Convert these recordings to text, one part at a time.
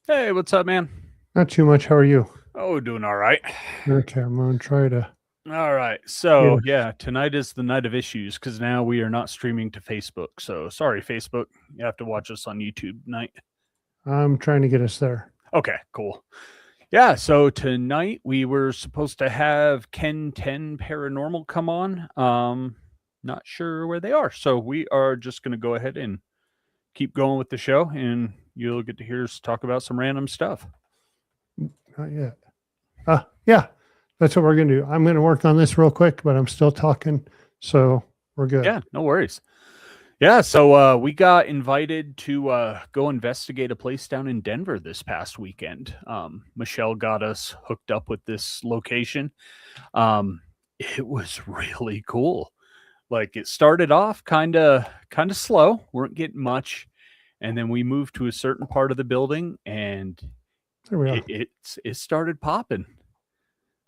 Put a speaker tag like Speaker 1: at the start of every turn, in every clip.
Speaker 1: Hey, what's up, man?
Speaker 2: Not too much. How are you?
Speaker 1: Oh, doing all right.
Speaker 2: Okay, I'm gonna try to
Speaker 1: All right.
Speaker 2: get
Speaker 1: So,
Speaker 2: us.
Speaker 1: yeah, tonight is the night of issues because now we are not streaming to Facebook. So, sorry, Facebook. You have to watch us on YouTube tonight.
Speaker 2: I'm trying to get us there.
Speaker 1: Okay, cool. Yeah. So, tonight we were supposed to have KenTenn Paranormal come on. Not sure where they are. So, we are just going to go ahead and keep going with the show, and you'll get to hear us talk about some random stuff.
Speaker 2: Not yet. Yeah, that's what we're gonna do. I'm gonna work on this real quick, but I'm still talking, so we're good.
Speaker 1: Yeah, no worries. Yeah, so we got invited to go investigate a place down in Denver this past weekend. Michelle got us hooked up with this location. Um, it was really cool. Like it started off kind of slow, weren't getting much, and then we moved to a certain part of the building, and
Speaker 2: There we are.
Speaker 1: it started popping.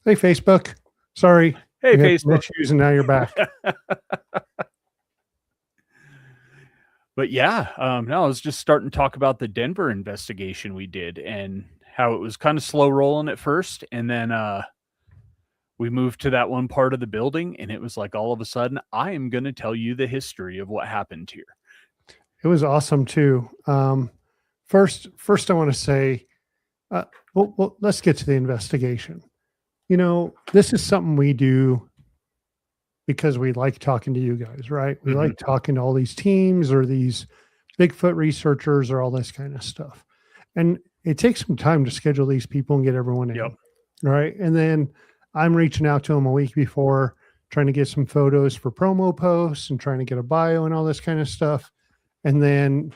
Speaker 2: Hey, Facebook. Sorry,
Speaker 1: Hey,
Speaker 2: we had some
Speaker 1: Facebook.
Speaker 2: issues, and now you're back.
Speaker 1: But yeah, no, I was just starting to talk about the Denver investigation we did and how it was kind of slow rolling at first, and then we moved to that one part of the building, and it was like all of a sudden, I am going to tell you the history of what happened here.
Speaker 2: It was awesome too. First, I want to say, let's get to the investigation. You know, this is something we do because we like talking to you guys, right? We
Speaker 1: Hmm.
Speaker 2: like talking to all these teams or these Bigfoot researchers or all this kind of stuff. And it takes some time to schedule these people and get everyone
Speaker 1: Yep.
Speaker 2: in, right? And then I'm reaching out to them a week before, trying to get some photos for promo posts and trying to get a bio and all this kind of stuff. And then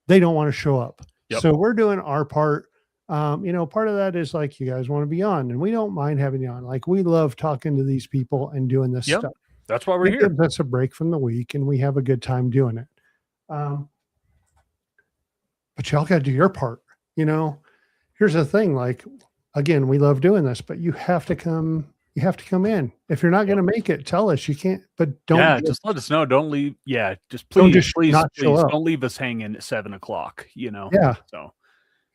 Speaker 2: they don't want to show up.
Speaker 1: Yep.
Speaker 2: So we're doing our part. Part of that is like you guys want to be on, and we don't mind having you on. Like we love talking to these people and doing this
Speaker 1: Yep.
Speaker 2: stuff.
Speaker 1: That's why we're
Speaker 2: It
Speaker 1: here.
Speaker 2: gives us a break from the week, and we have a good time doing it. Um, but y'all got to do your part. You know, here's the thing. Like, again, we love doing this, but you have to come. You have to come in. If you're not going
Speaker 1: Yep.
Speaker 2: to make it, tell us. You can't. But
Speaker 1: Yeah, just let us know. Don't leave. Yeah, just
Speaker 2: don't
Speaker 1: please,
Speaker 2: just
Speaker 1: please,
Speaker 2: not show
Speaker 1: please
Speaker 2: up.
Speaker 1: don't leave us hanging at 7 o'clock.
Speaker 2: Yeah,
Speaker 1: So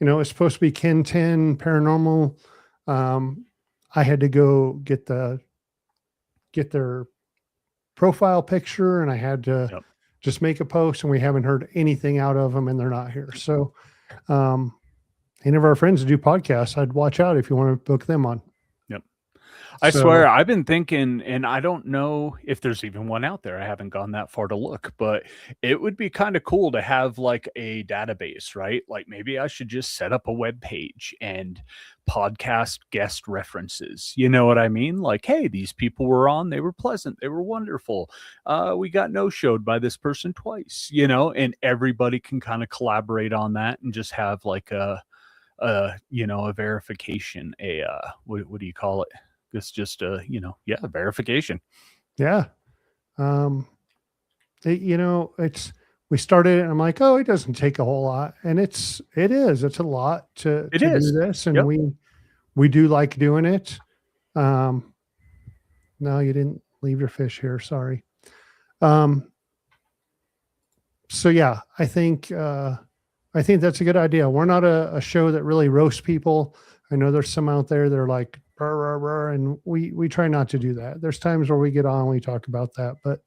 Speaker 2: it's supposed to be KenTenn Paranormal. Um, I had to go get their profile picture, and I had to
Speaker 1: yep.
Speaker 2: just make a post, and we haven't heard anything out of them, and they're not here. So, um, any of our friends that do podcasts, I'd watch out if you want to book them on.
Speaker 1: Yep. I
Speaker 2: So,
Speaker 1: swear, I've been thinking, and I don't know if there's even one out there. I haven't gone that far to look, but it would be kind of cool to have like a database, right? Like maybe I should just set up a web page and podcast guest references. You know what I mean? Like, hey, these people were on, they were pleasant, they were wonderful. We got no showed by this person twice, and everybody can kind of collaborate on that and just have like a verification, what do you call it? It's just yeah, verification.
Speaker 2: yeah, um, it's we started, and I'm like, oh, it doesn't take a whole lot, and it's a lot to
Speaker 1: It
Speaker 2: do
Speaker 1: is.
Speaker 2: this, and
Speaker 1: Yep.
Speaker 2: we do like doing it. Um, no, you didn't leave your fish here. Sorry. Um, so yeah, I think that's a good idea. We're not a show that really roasts people. I know there's some out there that are like, "Rah, rah, rah," and we try not to do that. There's times where we get on, we talk about that, but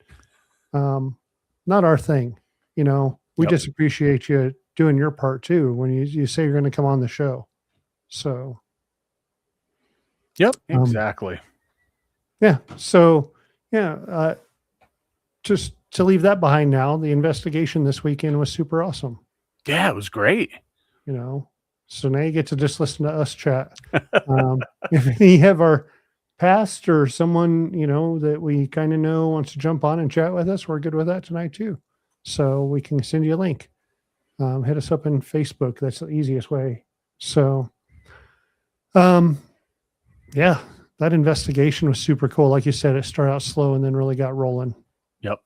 Speaker 2: um, not our thing. We
Speaker 1: Yep.
Speaker 2: just appreciate you doing your part too when you say you're going to come on the show. So
Speaker 1: Yep.
Speaker 2: um,
Speaker 1: Exactly.
Speaker 2: yeah, so yeah, just to leave that behind now. The investigation this weekend was super awesome.
Speaker 1: Yeah, it was great.
Speaker 2: you know. So now you get to just listen to us chat. If any of our past or someone, that we kind of know wants to jump on and chat with us, we're good with that tonight too. So we can send you a link. Hit us up in Facebook. That's the easiest way. So, um, yeah, that investigation was super cool. Like you said, it started out slow and then really got rolling.
Speaker 1: Yep.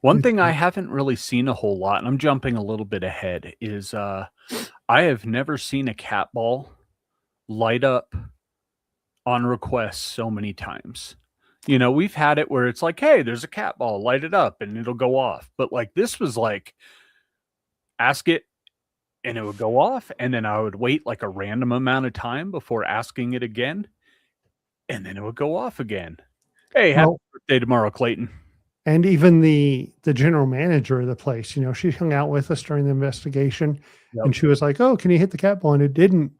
Speaker 1: One
Speaker 2: It's
Speaker 1: thing I haven't really seen a whole lot, and I'm jumping a little bit ahead, is I have never seen a cat ball light up on request so many times. We've had it where it's like, hey, there's a cat ball, light it up and it'll go off. But like this was like, ask it and it would go off, and then I would wait like a random amount of time before asking it again, and then it would go off again. Hey, happy
Speaker 2: Well,
Speaker 1: birthday tomorrow, Clayton.
Speaker 2: and even the general manager of the place, she hung out with us during the investigation,
Speaker 1: Yep.
Speaker 2: and she was like, "Oh, can you hit the cat ball?" And it didn't.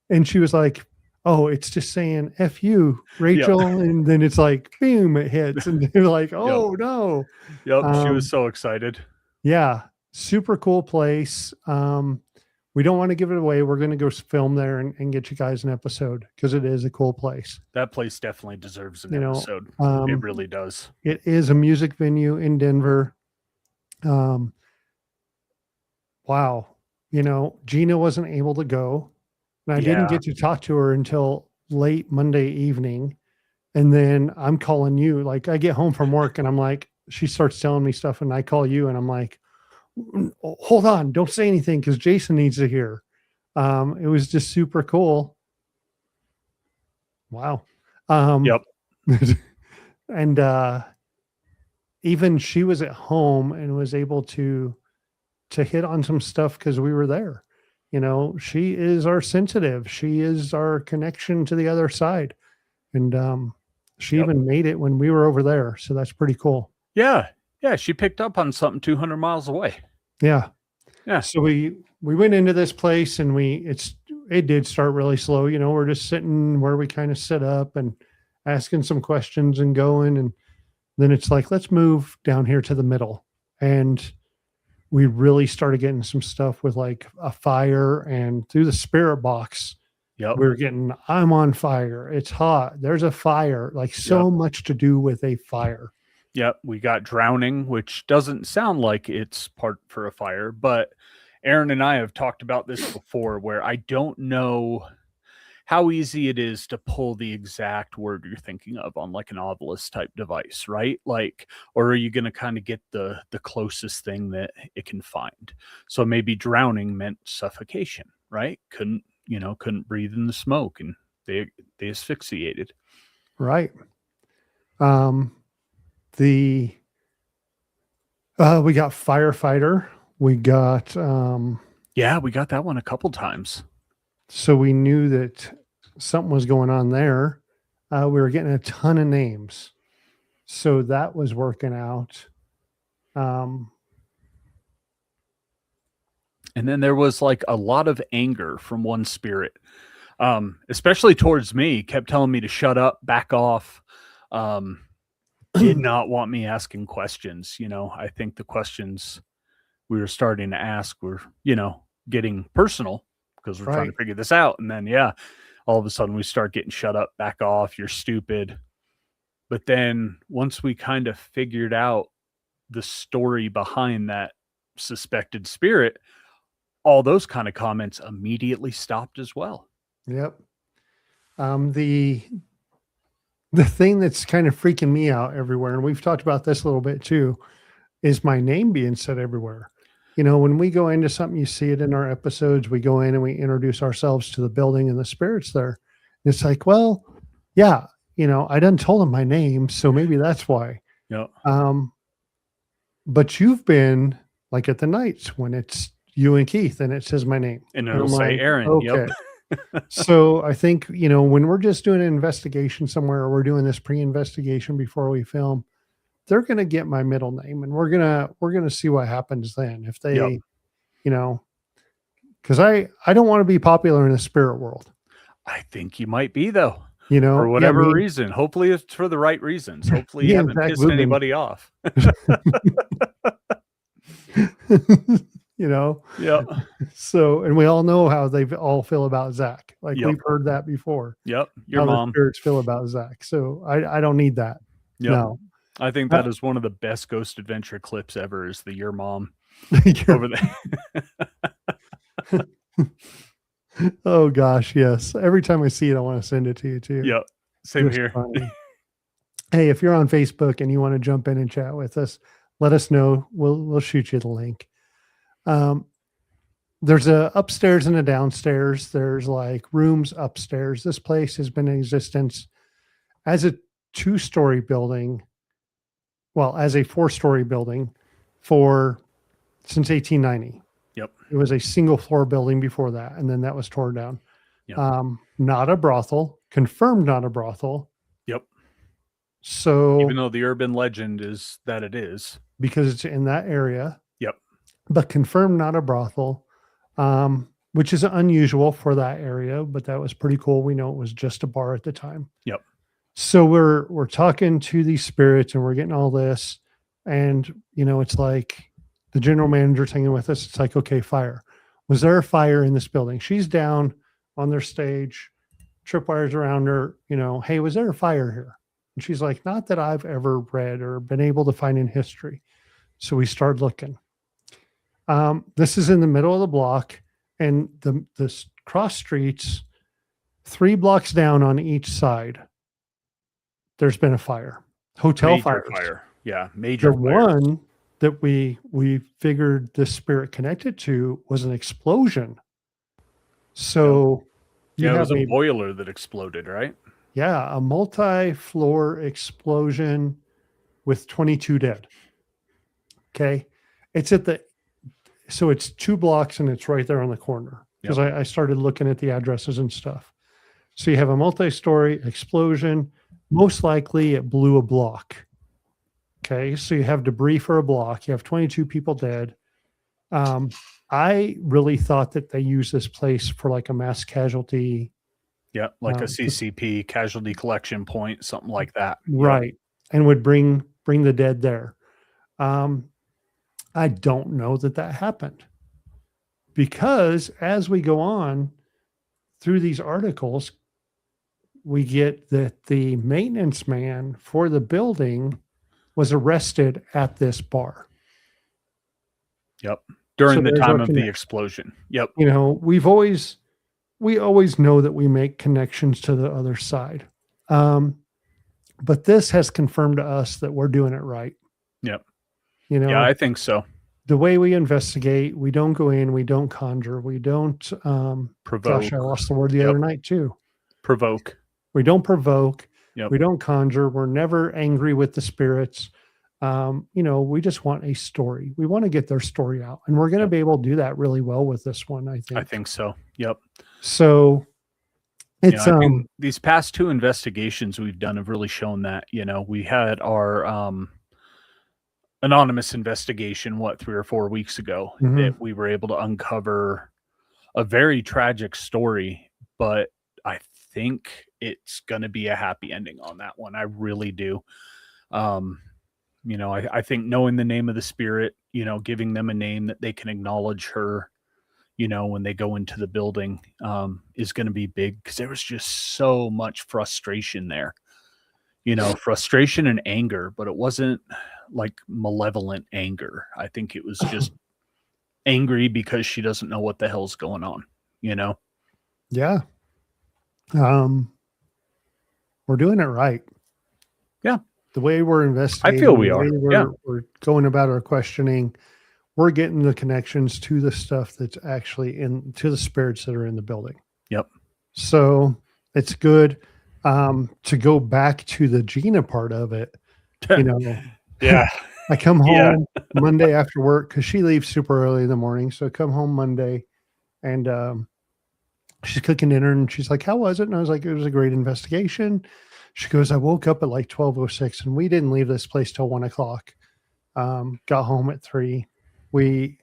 Speaker 2: And she was like, "Oh, it's just saying F you, Rachel." And then it's like, boom, it hits. And they're like, "Oh, no."
Speaker 1: Yep. She was
Speaker 2: Um,
Speaker 1: so excited.
Speaker 2: yeah, super cool place. We don't want to give it away. We're going to go film there and get you guys an episode because it is a cool place.
Speaker 1: That place definitely deserves an
Speaker 2: You know,
Speaker 1: episode. It
Speaker 2: um,
Speaker 1: really does.
Speaker 2: it is a music venue in Denver. Um, wow. Gina wasn't able to go, and I didn't
Speaker 1: Yeah.
Speaker 2: get to talk to her until late Monday evening. And then I'm calling you. Like, I get home from work and I'm like, she starts telling me stuff, and I call you and I'm like, hold on, don't say anything because Jason needs to hear. It was just super cool. Wow.
Speaker 1: Yep.
Speaker 2: And even she was at home and was able to hit on some stuff because we were there. She is our sensitive. She is our connection to the other side. And she
Speaker 1: Yep.
Speaker 2: even made it when we were over there. So that's pretty cool.
Speaker 1: Yeah. Yeah. She picked up on something 200 miles away.
Speaker 2: Yeah.
Speaker 1: Yeah.
Speaker 2: So we went into this place, and it did start really slow. We're just sitting where we kind of sit up and asking some questions and going. And then it's like, let's move down here to the middle. And we really started getting some stuff with like a fire, and through the spirit box,
Speaker 1: Yep.
Speaker 2: we were getting, I'm on fire. It's hot. There's a fire, like so much to do with a fire.
Speaker 1: Yep. We got drowning, which doesn't sound like it's part for a fire, but Aaron and I have talked about this before, where I don't know how easy it is to pull the exact word you're thinking of on like an obelisk type device, right? Like, or are you going to kind of get the closest thing that it can find? So maybe drowning meant suffocation, right? Couldn't breathe in the smoke, and they asphyxiated.
Speaker 2: Right. The we got firefighter. We got
Speaker 1: Yeah, we got that one a couple times.
Speaker 2: so we knew that something was going on there. We were getting a ton of names, so that was working out.
Speaker 1: And then there was like a lot of anger from one spirit, especially towards me. Kept telling me to shut up, back off. Did not want me asking questions. I think the questions we were starting to ask were, getting personal because we're trying to
Speaker 2: Right.
Speaker 1: figure this out. And then, yeah, all of a sudden we start getting shut up, back off, you're stupid. But then once we kind of figured out the story behind that suspected spirit, all those kind of comments immediately stopped as well.
Speaker 2: Yep. The thing that's kind of freaking me out everywhere, and we've talked about this a little bit too, is my name being said everywhere. When we go into something, you see it in our episodes, we go in and we introduce ourselves to the building and the spirits there. And it's like, well, yeah, I done told them my name, so maybe that's why.
Speaker 1: Yeah.
Speaker 2: But you've been like at the nights when it's you and Keith and it says my name.
Speaker 1: And
Speaker 2: And
Speaker 1: it'll
Speaker 2: I'm
Speaker 1: say
Speaker 2: like,
Speaker 1: Aaron.
Speaker 2: okay.
Speaker 1: Yep.
Speaker 2: So I think, when we're just doing an investigation somewhere, or we're doing this pre-investigation before we film, they're going to get my middle name, and we're going to see what happens then. If they,
Speaker 1: Yep.
Speaker 2: cause I don't want to be popular in the spirit world.
Speaker 1: I think you might be, though. For
Speaker 2: Yeah,
Speaker 1: whatever reason. Hopefully it's for the right reasons. Hopefully you haven't
Speaker 2: Zach
Speaker 1: pissed
Speaker 2: Lubin.
Speaker 1: anybody off. Yep.
Speaker 2: So, and we all know how they all feel about Zach. Like
Speaker 1: Yep.
Speaker 2: we've heard that before.
Speaker 1: Yep. Your
Speaker 2: How the
Speaker 1: mom.
Speaker 2: spirits feel about Zach. So I don't need that.
Speaker 1: Yep.
Speaker 2: No.
Speaker 1: I think that is one of the best Ghost Adventure clips ever, is the Your Mom
Speaker 2: You're-
Speaker 1: over there.
Speaker 2: Oh gosh, yes. Every time I see it, I want to send it to you too.
Speaker 1: Yep. Same
Speaker 2: Just
Speaker 1: here.
Speaker 2: funny. Hey, if you're on Facebook and you want to jump in and chat with us, let us know. We'll shoot you the link. There's a upstairs and a downstairs. There's like rooms upstairs. This place has been in existence as a 2-story building. Well, as a 4-story building since 1890.
Speaker 1: Yep.
Speaker 2: It was a single floor building before that, and then that was torn down.
Speaker 1: Yep.
Speaker 2: Not a brothel, confirmed not a brothel.
Speaker 1: Yep. Even
Speaker 2: So
Speaker 1: though the urban legend is that it is.
Speaker 2: because it's in that area,
Speaker 1: Yep.
Speaker 2: but confirmed not a brothel, which is unusual for that area, but that was pretty cool. We know it was just a bar at the time.
Speaker 1: Yep.
Speaker 2: So we're talking to these spirits and we're getting all this, and it's like the general manager's hanging with us. It's like, okay, fire. Was there a fire in this building? She's down on their stage, tripwires around her. Hey, was there a fire here? And she's like, not that I've ever read or been able to find in history. So we start looking. This is in the middle of the block, and the cross streets, 3 blocks down on each side, there's been a fire. Hotel
Speaker 1: Major
Speaker 2: fires.
Speaker 1: fire. Yeah. Major
Speaker 2: The
Speaker 1: fire.
Speaker 2: one that we figured this spirit connected to was an explosion. So you
Speaker 1: Yeah, it
Speaker 2: have
Speaker 1: was a boiler that exploded, right?
Speaker 2: a multi-floor explosion with 22 dead. Okay. It's it's 2 blocks and it's right there on the corner, because I started looking at the addresses and stuff. So you have a multi-story explosion. Most likely it blew a block. Okay. So you have debris for a block. You have 22 people dead. I really thought that they used this place for like a mass casualty.
Speaker 1: Yeah, like a CCP, casualty collection point, something like that.
Speaker 2: Right. And would bring the dead there. I don't know that happened, because as we go on through these articles, we get that the maintenance man for the building was arrested at this bar.
Speaker 1: Yep. During the
Speaker 2: there's
Speaker 1: time
Speaker 2: our
Speaker 1: of the
Speaker 2: connection.
Speaker 1: explosion. Yep.
Speaker 2: We always know that we make connections to the other side. But this has confirmed to us that we're doing it right.
Speaker 1: Yep.
Speaker 2: Yeah,
Speaker 1: I think so.
Speaker 2: The way we investigate, we don't go in, we don't conjure, we don't
Speaker 1: Provoke.
Speaker 2: gosh, I lost the word the other night too.
Speaker 1: Provoke.
Speaker 2: We don't provoke.
Speaker 1: Yep.
Speaker 2: We don't conjure. We're never angry with the spirits. We just want a story. We want to get their story out, and we're going to be able to do that really well with this one, I think.
Speaker 1: I think so. Yep.
Speaker 2: So it's
Speaker 1: I think these past 2 investigations we've done have really shown that. We had our anonymous investigation 3 or 4 weeks ago that we were able to uncover a very tragic story, but I think it's going to be a happy ending on that one. I really do. I think knowing the name of the spirit, giving them a name that they can acknowledge her, when they go into the building, is going to be big, because there was just so much frustration there, frustration and anger, but it wasn't like malevolent anger. I think it was just angry because she doesn't know what the hell's going on,
Speaker 2: Yeah. We're doing it right.
Speaker 1: Yeah.
Speaker 2: The way we're investigating,
Speaker 1: I feel we are.
Speaker 2: We're going about our questioning. We're getting the connections to the stuff that's actually to the spirits that are in the building.
Speaker 1: Yep.
Speaker 2: So it's good. To go back to the Gina part of it,
Speaker 1: Yeah.
Speaker 2: I come home Monday after work, because she leaves super early in the morning. So I come home Monday, and she's cooking dinner, and she's like, how was it? And I was like, it was a great investigation. She goes, I woke up at like 12:06, and we didn't leave this place till 1:00. Got home at 3. We,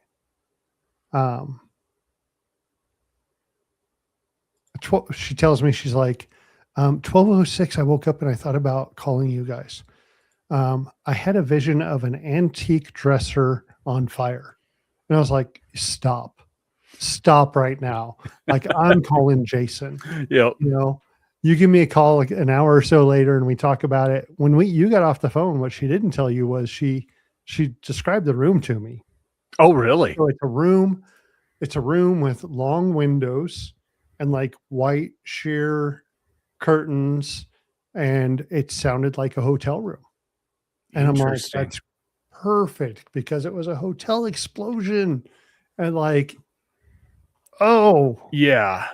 Speaker 2: she tells me, she's like, 12:06, I woke up and I thought about calling you guys. I had a vision of an antique dresser on fire. And I was like, stop right now. Like, I'm calling Jason.
Speaker 1: Yep.
Speaker 2: You give me a call like an hour or so later and we talk about it. When you got off the phone, what she didn't tell you was she described the room to me.
Speaker 1: Oh, really?
Speaker 2: So it's a room with long windows and like white sheer curtains, and it sounded like a hotel room. And I'm like, that's perfect, because it was a hotel explosion. And like, oh
Speaker 1: yeah.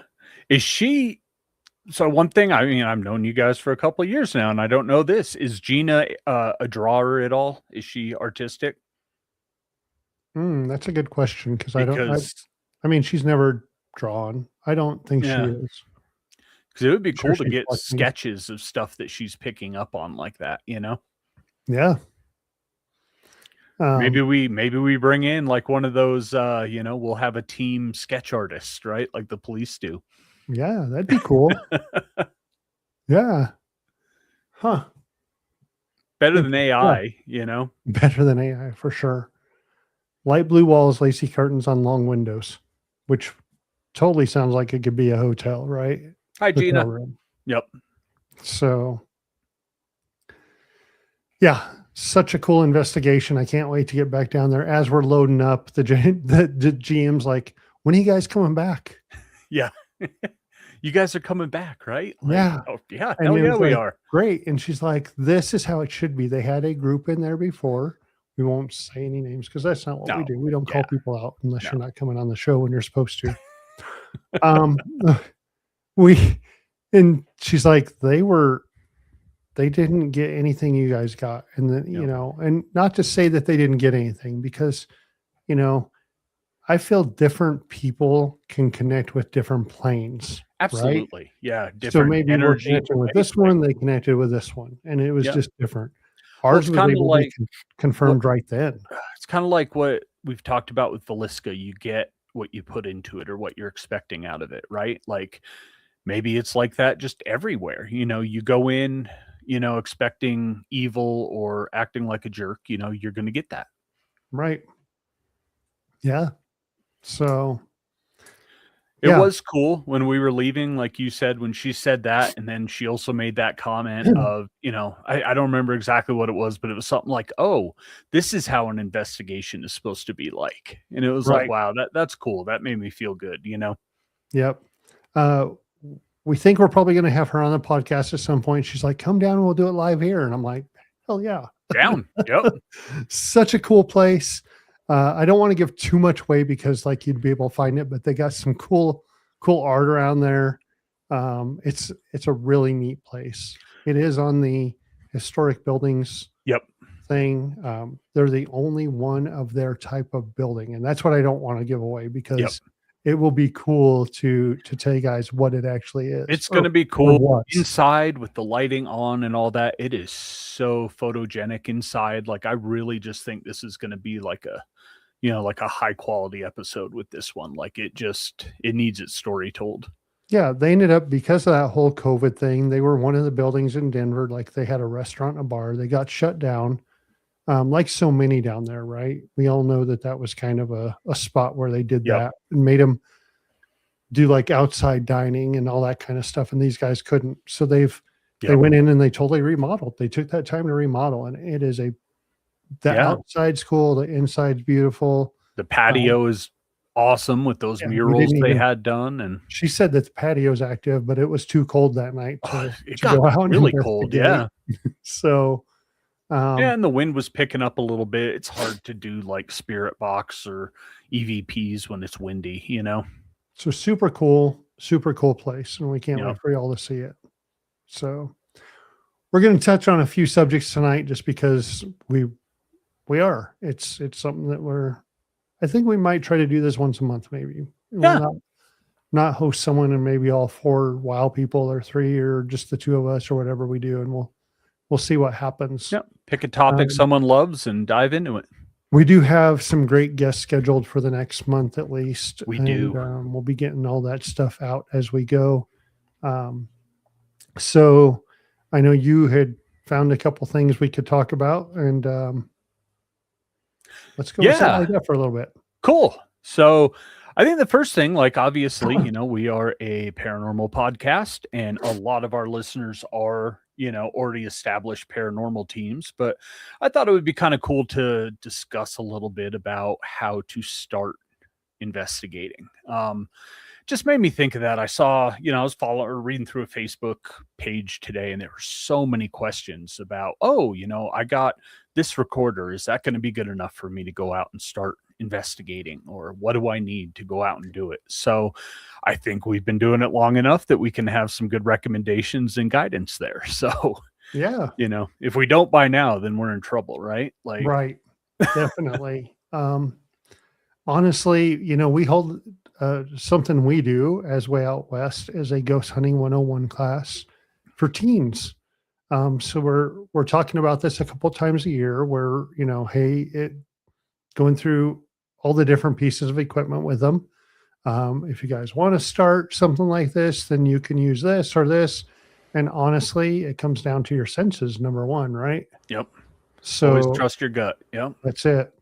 Speaker 1: Is she? So one thing, I mean, I've known you guys for a couple of years now, and I don't know this. Is Gina a drawer at all? Is she artistic?
Speaker 2: That's a good question because
Speaker 1: because
Speaker 2: I mean, she's never drawn. I don't think she
Speaker 1: yeah,
Speaker 2: is.
Speaker 1: because it would be
Speaker 2: I'm sure
Speaker 1: cool to
Speaker 2: she's
Speaker 1: get
Speaker 2: collecting.
Speaker 1: sketches of stuff that she's picking up on like that, you know?
Speaker 2: Yeah.
Speaker 1: Maybe
Speaker 2: Um,
Speaker 1: we bring in like one of those we'll have a team sketch artist, right? Like the police do.
Speaker 2: yeah, that'd be cool. Yeah. Huh.
Speaker 1: Better than
Speaker 2: Interesting. Yeah.
Speaker 1: AI, you know?
Speaker 2: Better than AI for sure. Light blue walls, lacy curtains on long windows, which totally sounds like it could be a hotel, right?
Speaker 1: Hi,
Speaker 2: Hotel
Speaker 1: Gina.
Speaker 2: room.
Speaker 1: Yep.
Speaker 2: So, yeah, such a cool investigation. I can't wait to get back down there. As we're loading up, the GM's like, "When are you guys coming back?"
Speaker 1: Yeah. You guys are coming back, right? Like,
Speaker 2: Yeah.
Speaker 1: oh yeah,
Speaker 2: And
Speaker 1: hell
Speaker 2: it
Speaker 1: yeah,
Speaker 2: was
Speaker 1: we
Speaker 2: like,
Speaker 1: are.
Speaker 2: "Great." And she's like, "This is how it should be." They had a group in there before. We won't say any names because that's not what we
Speaker 1: No.
Speaker 2: do. We don't
Speaker 1: Yeah.
Speaker 2: call people out unless
Speaker 1: No.
Speaker 2: you're not coming on the show when you're supposed to. Um, we and she's like, they didn't get anything you guys got. And then,
Speaker 1: Yep.
Speaker 2: and not to say that they didn't get anything because, you know, I feel different people can connect with different planes, right?
Speaker 1: Absolutely. Yeah.
Speaker 2: So
Speaker 1: Different
Speaker 2: maybe we're
Speaker 1: energy,
Speaker 2: connecting with
Speaker 1: right?
Speaker 2: this
Speaker 1: Like,
Speaker 2: one, they connected with this one, and it was
Speaker 1: yeah.
Speaker 2: just different.
Speaker 1: Well,
Speaker 2: Ours was able to be
Speaker 1: what
Speaker 2: confirmed right then.
Speaker 1: it's kind of like what we've talked about with Velisca. You get what you put into it or what you're expecting out of it, right? Like maybe it's like that just everywhere. You go in, expecting evil or acting like a jerk, you're going to get that.
Speaker 2: Right. Yeah. So,
Speaker 1: It
Speaker 2: yeah.
Speaker 1: was cool when we were leaving, like you said, when she said that, and then she also made that comment of, I don't remember exactly what it was, but it was something like, "Oh, this is how an investigation is supposed to be like." And it was like,
Speaker 2: Right.
Speaker 1: wow, that's cool. That made me feel good.
Speaker 2: Yep. Uh, we think we're probably going to have her on the podcast at some point. She's like, "Come down and we'll do it live here." And I'm like, "Hell yeah."
Speaker 1: Down. Yep.
Speaker 2: Such a cool place. I don't want to give too much away because like you'd be able to find it, but they got some cool art around there. It's a really neat place. It is on the historic buildings
Speaker 1: Yep.
Speaker 2: thing. They're the only one of their type of building, and that's what I don't want to give away
Speaker 1: Yep.
Speaker 2: because it will be cool to tell you guys what it actually is.
Speaker 1: It's going to be
Speaker 2: Or
Speaker 1: cool
Speaker 2: was.
Speaker 1: inside with the lighting on and all that. It is so photogenic inside. Like I really just think this is going to be like a high quality episode with this one. Like it needs its story told.
Speaker 2: Yeah, they ended up because of that whole COVID thing. They were one of the buildings in Denver. Like they had a restaurant and a bar. They got shut down, like so many down there. Right? We all know that was kind of a spot where they did
Speaker 1: Yep.
Speaker 2: that and made them do like outside dining and all that kind of stuff. And these guys couldn't, so they
Speaker 1: Yep.
Speaker 2: went in and they totally remodeled. They took that time to remodel, and it is the
Speaker 1: Yeah.
Speaker 2: outside's cool, the inside's beautiful.
Speaker 1: The patio is awesome with those
Speaker 2: Yeah, we
Speaker 1: murals
Speaker 2: didn't
Speaker 1: they
Speaker 2: even.
Speaker 1: had done. And
Speaker 2: She said that the patio's active, but it was too cold that night
Speaker 1: it
Speaker 2: to
Speaker 1: got
Speaker 2: go out and
Speaker 1: really cold.
Speaker 2: investigate.
Speaker 1: Yeah.
Speaker 2: So,
Speaker 1: Yeah.
Speaker 2: um,
Speaker 1: And the wind was picking up a little bit. It's hard to do like spirit box or EVPs when it's windy.
Speaker 2: so super cool place, and we can't
Speaker 1: Yep.
Speaker 2: wait for y'all to see it. So, we're going to touch on a few subjects tonight, just because we are. It's something that I think we might try to do this once a month, maybe. We'll
Speaker 1: Yeah.
Speaker 2: not host someone and maybe all 4 WoW people or 3 or just the 2 of us or whatever we do, and we'll see what happens.
Speaker 1: Yep. Pick a topic someone loves and dive into it.
Speaker 2: We do have some great guests scheduled for the next month at least.
Speaker 1: We do.
Speaker 2: We'll be getting all that stuff out as we go. So I know you had found a couple things we could talk about, and let's go with something like that for a little bit.
Speaker 1: Cool. So I think the first thing, like obviously, we are a paranormal podcast and a lot of our listeners are, already established paranormal teams, but I thought it would be kind of cool to discuss a little bit about how to start investigating. Just made me think of that. I saw, I was following or reading through a Facebook page today, and there were so many questions about, I got this recorder. Is that going to be good enough for me to go out and start investigating? Or what do I need to go out and do it? So I think we've been doing it long enough that we can have some good recommendations and guidance there. So,
Speaker 2: Yeah,
Speaker 1: if we don't by now, then we're in trouble, right? Like,
Speaker 2: right. Definitely. honestly, we hold something we do as Way Out West is a ghost hunting 101 class for teens. So we're talking about this a couple times a year where, hey, going through all the different pieces of equipment with them. If you guys want to start something like this, then you can use this or this. And honestly, it comes down to your senses, number one, right?
Speaker 1: Yep. Always
Speaker 2: So
Speaker 1: trust your gut. Yep.
Speaker 2: that's it.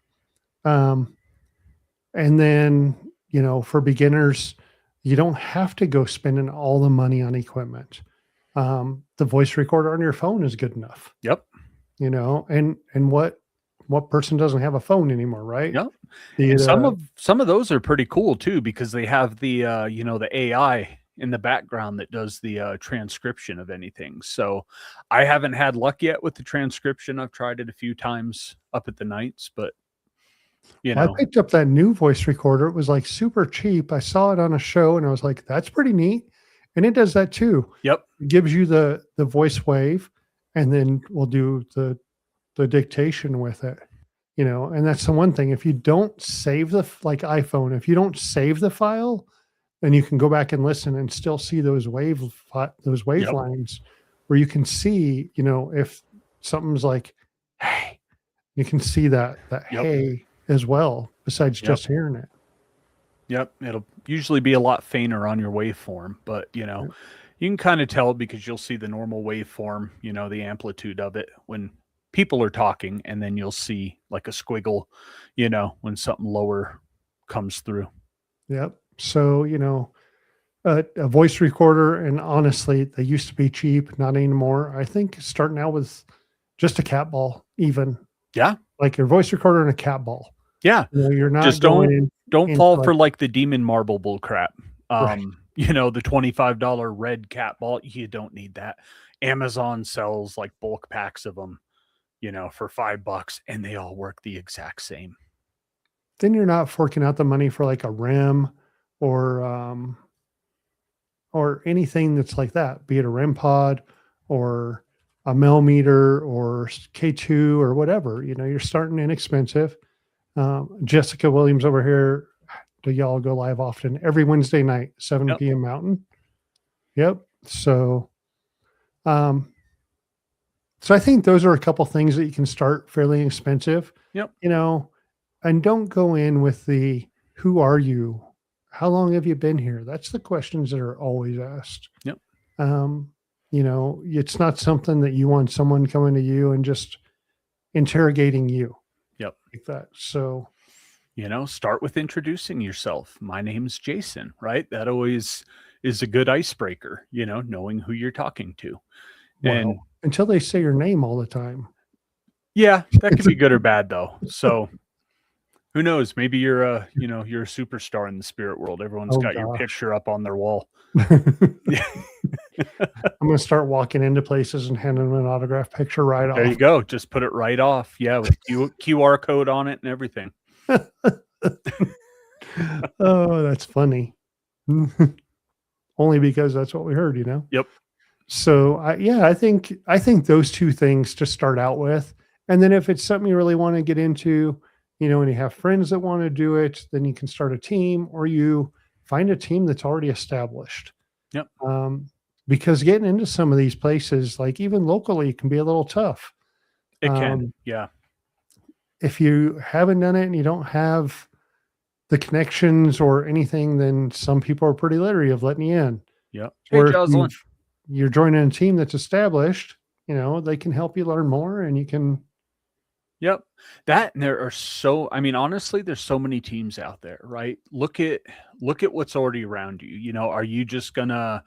Speaker 2: Um, and then, for beginners, you don't have to go spending all the money on equipment. The voice recorder on your phone is good enough,
Speaker 1: Yep.
Speaker 2: and what person doesn't have a phone anymore, right?
Speaker 1: Yep.
Speaker 2: The,
Speaker 1: And some
Speaker 2: uh,
Speaker 1: of some of those are pretty cool too because they have the the AI in the background that does the transcription of anything. So I haven't had luck yet with the transcription. I've tried it a few times up at the nights, but you
Speaker 2: Well, I
Speaker 1: know,
Speaker 2: picked up that new voice recorder. It was like super cheap. I saw it on a show and I was like, that's pretty neat. And it does that too.
Speaker 1: yep,
Speaker 2: It gives you the voice wave and then we'll do the dictation with it. And that's the one thing. If you don't save like iPhone, if you don't save the file, then you can go back and listen and still see those wave
Speaker 1: yep,
Speaker 2: lines where you can see, if something's like, hey, you can see that
Speaker 1: yep,
Speaker 2: hey as well, besides
Speaker 1: yep.
Speaker 2: just hearing it.
Speaker 1: Yep, it'll usually be a lot fainter on your waveform, but you can kind of tell because you'll see the normal waveform, the amplitude of it when people are talking, and then you'll see like a squiggle, when something lower comes through.
Speaker 2: Yep. So, a voice recorder, and honestly, they used to be cheap, not anymore. I think starting out with just a cat ball, even
Speaker 1: Yeah,
Speaker 2: like your voice recorder and a cat ball.
Speaker 1: yeah.
Speaker 2: You're not
Speaker 1: Just don't
Speaker 2: going
Speaker 1: don't
Speaker 2: into
Speaker 1: fall
Speaker 2: like,
Speaker 1: for like the demon marble bull crap.
Speaker 2: right.
Speaker 1: The $25 red cat ball, you don't need that. Amazon sells like bulk packs of them, for $5 and they all work the exact same.
Speaker 2: Then you're not forking out the money for like a rim or, or anything that's like that, be it a REM pod or a millimeter or K2 or whatever. You're starting inexpensive. Jessica Williams over here. Do y'all go live often? Every Wednesday night, 7
Speaker 1: Yep,
Speaker 2: p.m. Mountain. Yep. Um, so I think those are a couple things that you can start fairly inexpensive,
Speaker 1: yep,
Speaker 2: you know, and don't go in with the who are you? How long have you been here? That's the questions that are always asked.
Speaker 1: yep,
Speaker 2: Um, it's not something that you want someone coming to you and just interrogating you
Speaker 1: yep.
Speaker 2: like that. So,
Speaker 1: Start with introducing yourself. My name's Jason, right? That always is a good icebreaker, knowing who you're talking to. And
Speaker 2: well, until they say your name all the time.
Speaker 1: yeah, that could be good or bad though. So who knows? Maybe you're a superstar in the spirit world. Everyone's
Speaker 2: Oh
Speaker 1: got your
Speaker 2: gosh.
Speaker 1: picture up on their wall. Yeah.
Speaker 2: I'm going to start walking into places and handing them an autograph picture right
Speaker 1: There you
Speaker 2: off.
Speaker 1: go. Just put it right off. Yeah, with QR code on it and everything.
Speaker 2: Oh, that's funny. Only because that's what we heard.
Speaker 1: Yep.
Speaker 2: So I think those two things to start out with, and then if it's something you really want to get into, and you have friends that want to do it, then you can start a team, or you find a team that's already established.
Speaker 1: Yep.
Speaker 2: Um, because getting into some of these places, like even locally, can be a little tough.
Speaker 1: It can.
Speaker 2: Um,
Speaker 1: Yeah.
Speaker 2: if you haven't done it and you don't have the connections or anything, then some people are pretty leery of letting you in.
Speaker 1: Yep. Hey,
Speaker 2: Or if
Speaker 1: Jocelyn.
Speaker 2: you're joining a team that's established, they can help you learn more and you can.
Speaker 1: Yep. That and there are I mean, honestly, there's so many teams out there, right? Look at what's already around you. Are you just gonna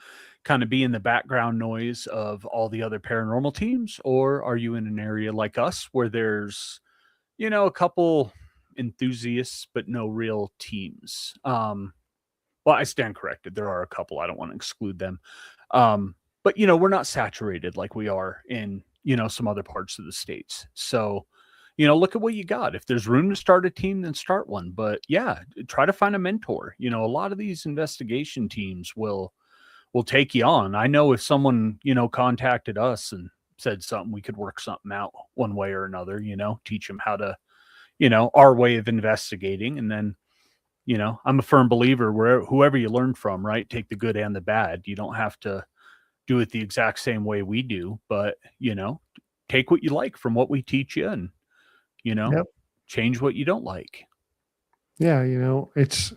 Speaker 1: kind of be in the background noise of all the other paranormal teams, or are you in an area like us where there's, a couple enthusiasts but no real teams? Well, I stand corrected. There are a couple. I don't want to exclude them. But we're not saturated like we are in, some other parts of the states. So, look at what you got. If there's room to start a team, then start one. But yeah, try to find a mentor. A lot of these investigation teams will take you on. I know if someone, contacted us and said something, we could work something out one way or another, teach them how to, our way of investigating. And then, I'm a firm believer where whoever you learn from, right? Take the good and the bad. You don't have to do it the exact same way we do, but take what you like from what we teach you and, you know,
Speaker 2: Yep.
Speaker 1: change what you don't like.
Speaker 2: Yeah. It's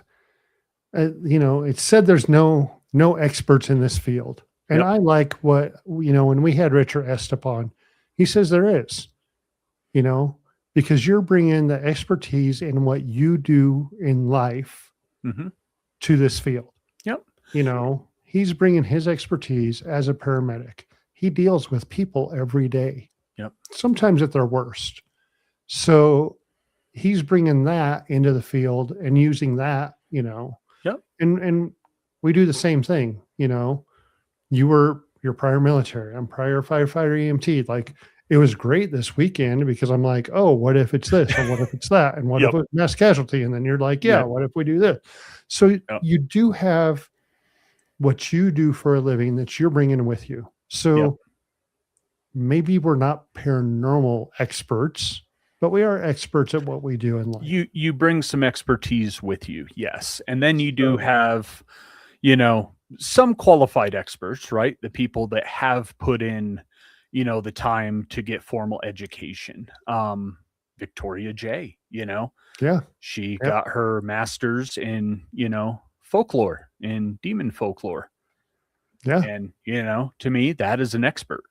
Speaker 2: said there's no experts in this field. And
Speaker 1: Yep.
Speaker 2: I like what, when we had Richard Estepon, he says there is, you know, because you're bringing the expertise in what you do in life
Speaker 1: Hmm.
Speaker 2: to this field.
Speaker 1: Yep.
Speaker 2: He's bringing his expertise as a paramedic. He deals with people every day,
Speaker 1: Yep.
Speaker 2: sometimes at their worst. So he's bringing that into the field and using that,
Speaker 1: Yep.
Speaker 2: and we do the same thing. You're prior military. I'm prior firefighter EMT. Like, it was great this weekend because I'm like, oh, what if it's this or what if it's that? And what if
Speaker 1: Yep.
Speaker 2: it's mass casualty? And then you're like, yeah,
Speaker 1: Yep.
Speaker 2: what if we do this? So
Speaker 1: Yep.
Speaker 2: you do have what you do for a living that you're bringing with you.
Speaker 1: Yep.
Speaker 2: So maybe we're not paranormal experts, but we are experts at what we do in life.
Speaker 1: You bring some expertise with you, yes. And then you do
Speaker 2: So,
Speaker 1: have, some qualified experts, right? The people that have put in, the time to get formal education. Victoria J,
Speaker 2: yeah,
Speaker 1: she
Speaker 2: yep,
Speaker 1: got her master's in, folklore, in demon folklore.
Speaker 2: yeah,
Speaker 1: And, to me, that is an expert.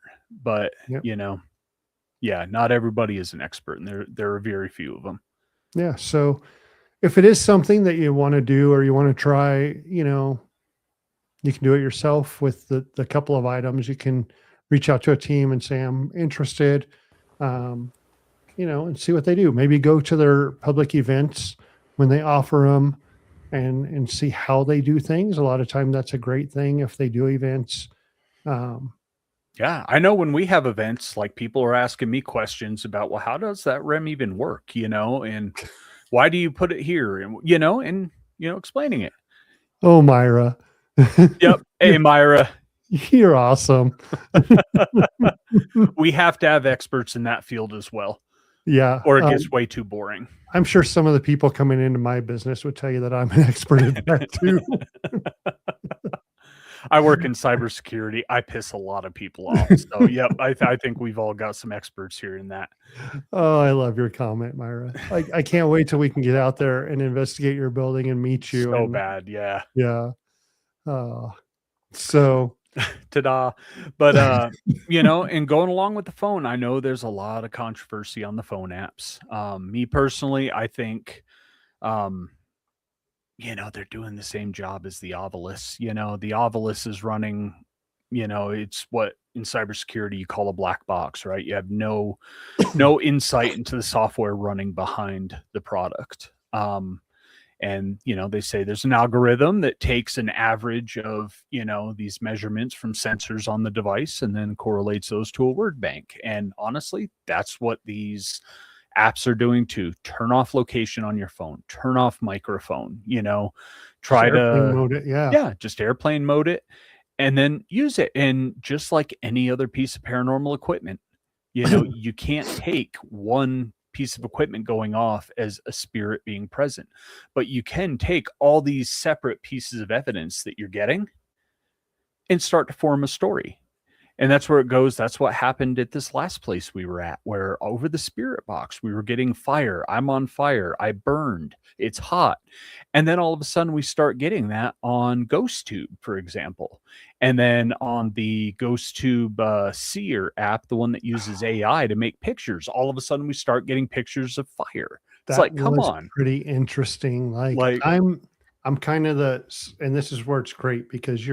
Speaker 1: But,
Speaker 2: yep,
Speaker 1: yeah, not everybody is an expert, and there are very few of them.
Speaker 2: yeah. So if it is something that you want to do or you want to try, you can do it yourself with the couple of items. You can reach out to a team and say, I'm interested, um, and see what they do. Maybe go to their public events when they offer them and see how they do things. A lot of time that's a great thing if they do events. Um,
Speaker 1: Yeah, I know when we have events, like people are asking me questions about, well, how does that REM even work? And why do you put it here? And explaining it.
Speaker 2: oh, Myra,
Speaker 1: Yep. Hey,
Speaker 2: you're,
Speaker 1: Myra,
Speaker 2: you're awesome.
Speaker 1: we have to have experts in that field as well,
Speaker 2: Yeah.
Speaker 1: or it gets way too boring.
Speaker 2: I'm sure some of the people coming into my business would tell you that I'm an expert at that too.
Speaker 1: I work in cybersecurity. I piss a lot of people off. So, yep, I think we've all got some experts here in that.
Speaker 2: Oh, I love your comment, Myra. I can't wait till we can get out there and investigate your building and meet you.
Speaker 1: So
Speaker 2: And
Speaker 1: bad, yeah.
Speaker 2: yeah. So
Speaker 1: Ta-da. But and going along with the phone, I know there's a lot of controversy on the phone apps. Me personally, I think um, they're doing the same job as the Ovilus. The Ovilus is running, it's what in cybersecurity you call a black box, right? You have no insight into the software running behind the product. And they say there's an algorithm that takes an average of these measurements from sensors on the device and then correlates those to a word bank. And honestly, that's what these apps are doing too. Turn off location on your phone, turn off microphone,
Speaker 2: just
Speaker 1: try
Speaker 2: airplane
Speaker 1: to,
Speaker 2: mode it. Yeah.
Speaker 1: yeah, just airplane mode it and then use it. And just like any other piece of paranormal equipment, you can't take one piece of equipment going off as a spirit being present, but you can take all these separate pieces of evidence that you're getting and start to form a story. And that's where it goes. That's what happened at this last place we were at, where over the spirit box, we were getting fire. I'm on fire. I burned. It's hot. And then all of a sudden, we start getting that on GhostTube, for example. And then on the GhostTube Seer app, the one that uses AI to make pictures, all of a sudden, we start getting pictures of fire. It's
Speaker 2: That
Speaker 1: like, come
Speaker 2: was
Speaker 1: on.
Speaker 2: pretty interesting. Like
Speaker 1: Like,
Speaker 2: I'm kind of and this is where it's great because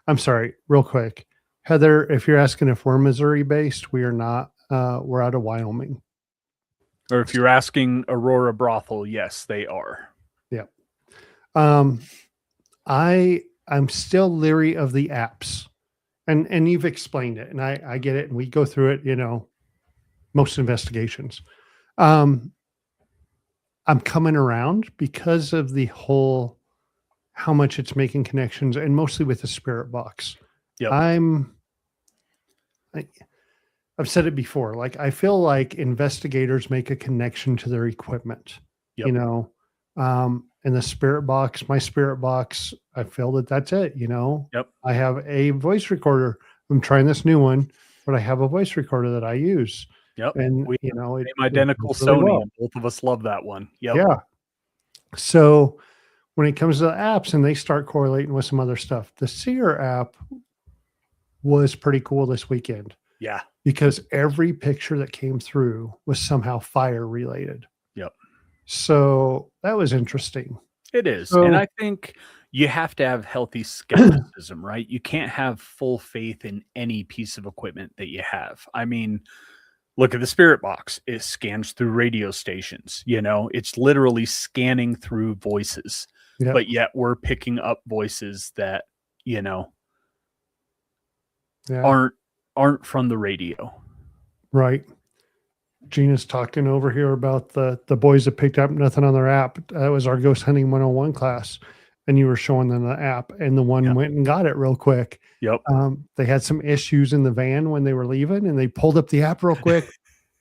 Speaker 2: I'm sorry, real quick. Heather, if you're asking if we're Missouri based, we are not. We're out of Wyoming.
Speaker 1: or if you're asking Aurora Brothel, yes, they are.
Speaker 2: Yeah. Um, I'm still leery of the apps, and you've explained it, and I get it, and we go through it. Most investigations. Um, I'm coming around because of the whole how much it's making connections, and mostly with the spirit box.
Speaker 1: Yep.
Speaker 2: I've said it before. Like, I feel like investigators make a connection to their equipment,
Speaker 1: Yep.
Speaker 2: and in the spirit box, my spirit box, I feel that that's it.
Speaker 1: Yep.
Speaker 2: I have a voice recorder. I'm trying this new one, but I have a voice recorder that I use,
Speaker 1: Yep.
Speaker 2: and
Speaker 1: We have
Speaker 2: it,
Speaker 1: the same
Speaker 2: it
Speaker 1: identical
Speaker 2: goes really
Speaker 1: Sony,
Speaker 2: well.
Speaker 1: and both of us love that one. Yep.
Speaker 2: Yeah. So when it comes to the apps and they start correlating with some other stuff, the Seer app was pretty cool this weekend
Speaker 1: Yeah.
Speaker 2: because every picture that came through was somehow fire related.
Speaker 1: Yep.
Speaker 2: So that was interesting.
Speaker 1: It is. And
Speaker 2: So
Speaker 1: I think you have to have healthy skepticism, right? You can't have full faith in any piece of equipment that you have. I mean, look at the Spirit Box. It scans through radio stations, it's literally scanning through voices,
Speaker 2: yeah,
Speaker 1: but yet we're picking up voices that, you know,
Speaker 2: yeah,
Speaker 1: aren't from the radio.
Speaker 2: right. Gina's talking over here about the boys that picked up nothing on their app. That was our ghost hunting 101 class, and you were showing them the app, and the one
Speaker 1: Yeah.
Speaker 2: went and got it real quick.
Speaker 1: Yep.
Speaker 2: They had some issues in the van when they were leaving, and they pulled up the app real quick,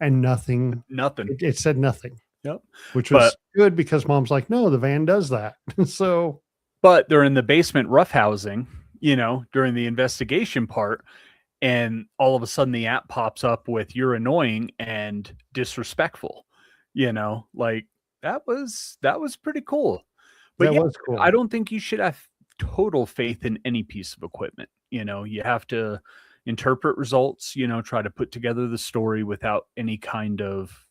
Speaker 2: and nothing.
Speaker 1: Nothing.
Speaker 2: It said nothing,
Speaker 1: Yep.
Speaker 2: which
Speaker 1: But
Speaker 2: was good because mom's like, no, the van does that. So
Speaker 1: but they're in the basement roughhousing, during the investigation part, and all of a sudden the app pops up with "you're annoying and disrespectful," like that was pretty cool. But
Speaker 2: that
Speaker 1: yeah,
Speaker 2: was
Speaker 1: I
Speaker 2: cool.
Speaker 1: don't think you should have total faith in any piece of equipment. You have to interpret results, try to put together the story without any kind of,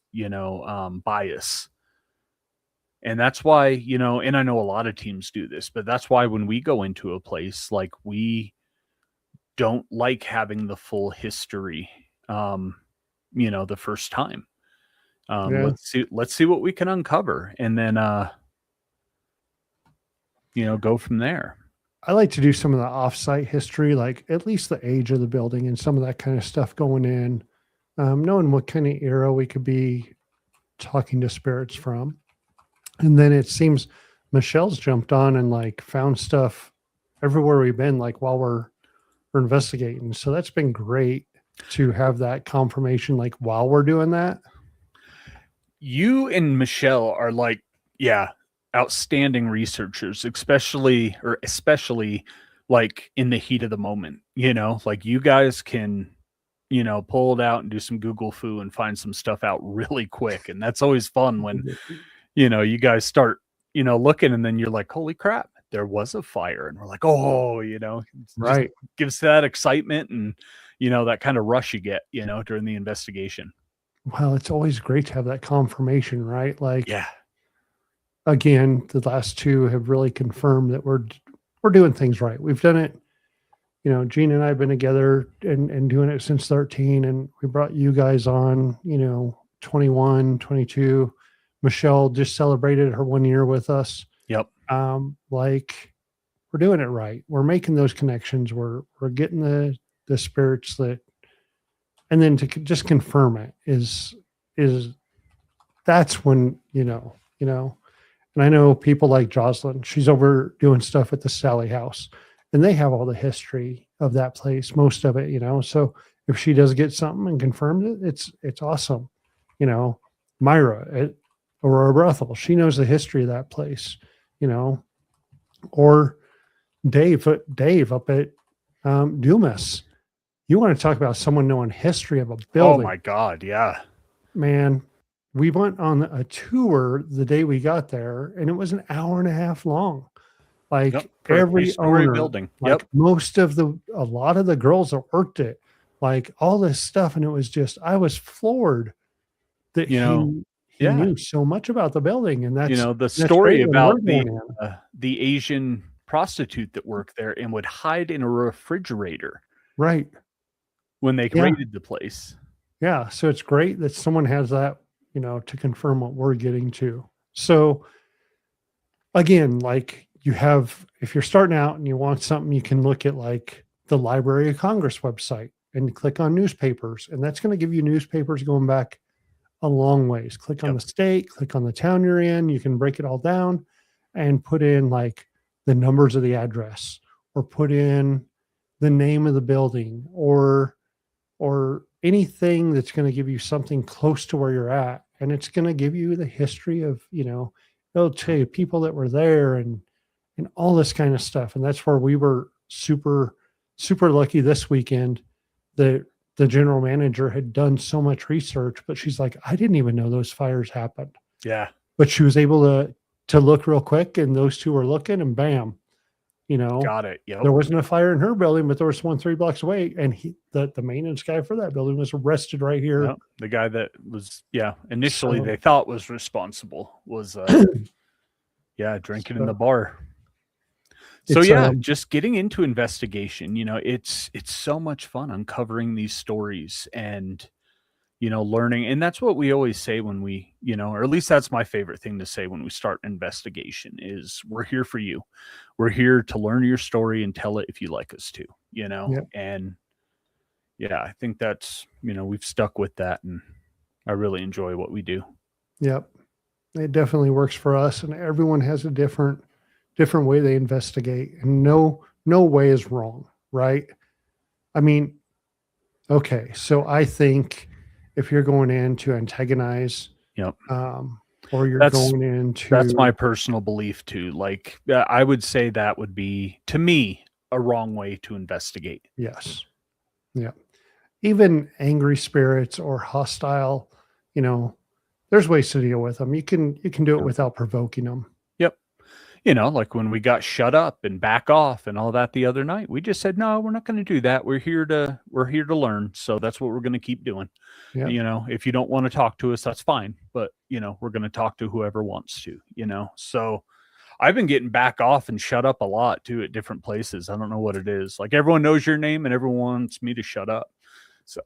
Speaker 1: bias. And that's why, and I know a lot of teams do this, but that's why when we go into a place, like, we don't like having the full history, the first time.
Speaker 2: Yeah.
Speaker 1: Let's see what we can uncover, and then go from there.
Speaker 2: I like to do some of the offsite history, like at least the age of the building and some of that kind of stuff going in, knowing what kind of era we could be talking to spirits from. And then it seems Michelle's jumped on and like found stuff everywhere we've been, like while we're investigating. So that's been great to have that confirmation, like while we're doing that.
Speaker 1: You and Michelle are like, yeah, outstanding researchers, especially like in the heat of the moment, like you guys can, pull it out and do some Google foo and find some stuff out really quick. And that's always fun when, you guys start, looking, and then you're like, holy crap, there was a fire. And we're like, oh, it just
Speaker 2: Right.
Speaker 1: gives that excitement and, that kind of rush you get, during the investigation.
Speaker 2: Well, it's always great to have that confirmation, right? Like,
Speaker 1: Yeah.
Speaker 2: again, the last two have really confirmed that we're doing things right. We've done it. Gene and I have been together and doing it since 13, and we brought you guys on, 21, 22. Michelle just celebrated her 1 year with us.
Speaker 1: Yep.
Speaker 2: Like, we're doing it right. We're making those connections. We're getting the spirits that, and then to just confirm it is that's when, and I know people like Jocelyn, she's over doing stuff at the Sally house, and they have all the history of that place, most of it, so if she does get something and confirms it, it's awesome. Myra at Aurora Brothel, she knows the history of that place, or Dave up at Dumas. You want to talk about someone knowing history of a building?
Speaker 1: Oh my God. Yeah.
Speaker 2: Man, we went on a tour the day we got there, and it was an hour and a half long. Like,
Speaker 1: Yep, for a
Speaker 2: every
Speaker 1: three-story
Speaker 2: owner,
Speaker 1: building.
Speaker 2: like
Speaker 1: Yep.
Speaker 2: a lot of the girls that worked it, like all this stuff. And it was just, I was floored that
Speaker 1: You know,
Speaker 2: he
Speaker 1: yeah.
Speaker 2: knew so much about the building. And
Speaker 1: The
Speaker 2: that's
Speaker 1: story
Speaker 2: great when we're
Speaker 1: about
Speaker 2: going in.
Speaker 1: the Asian prostitute that worked there and would hide in a refrigerator
Speaker 2: Right.
Speaker 1: when they
Speaker 2: Yeah.
Speaker 1: raided the place.
Speaker 2: Yeah. So it's great that someone has that, to confirm what we're getting to. So again, like, if you're starting out and you want something, you can look at like the Library of Congress website and click on newspapers. And that's going to give you newspapers going back a long ways. Click on
Speaker 1: Yep.
Speaker 2: the state, click on the town you're in. You can break it all down and put in like the numbers of the address, or put in the name of the building, or anything that's going to give you something close to where you're at. And it's going to give you the history of, They'll tell you people that were there and all this kind of stuff. And that's where we were super, super lucky this weekend that the general manager had done so much research, but she's like, I didn't even know those fires happened.
Speaker 1: Yeah.
Speaker 2: But she was able to look real quick, and those two were looking, and bam,
Speaker 1: Got it. Yep.
Speaker 2: there wasn't a fire in her building, but there was one 3 blocks away, and the maintenance guy for that building was arrested right here.
Speaker 1: Yep. The guy that was, initially
Speaker 2: So-
Speaker 1: they thought was responsible was, drinking in the bar. So
Speaker 2: It's,
Speaker 1: just getting into investigation, it's so much fun uncovering these stories and, learning. And that's what we always say when we, or at least that's my favorite thing to say when we start an investigation is we're here for you. We're here to learn your story and tell it if you like us to,
Speaker 2: Yep.
Speaker 1: and I think that's, we've stuck with that, and I really enjoy what we do.
Speaker 2: Yep. It definitely works for us, and everyone has a different way they investigate, and no way is wrong, right? I mean, okay, so I think if you're going in to antagonize,
Speaker 1: Yep.
Speaker 2: or you're
Speaker 1: That's-
Speaker 2: going into
Speaker 1: That's my personal belief too. Like, I would say that would be, to me, a wrong way to investigate.
Speaker 2: yes, yeah, even angry spirits or hostile, there's ways to deal with them. You can do it without provoking them.
Speaker 1: Like when we got shut up and back off and all that the other night, we just said, no, we're not going to do that. We're here to learn. So that's what we're going to keep doing.
Speaker 2: Yeah.
Speaker 1: If you don't want to talk to us, that's fine. But, we're going to talk to whoever wants to, so I've been getting back off and shut up a lot too at different places. I don't know what it is. Like everyone knows your name and everyone wants me to shut up. So,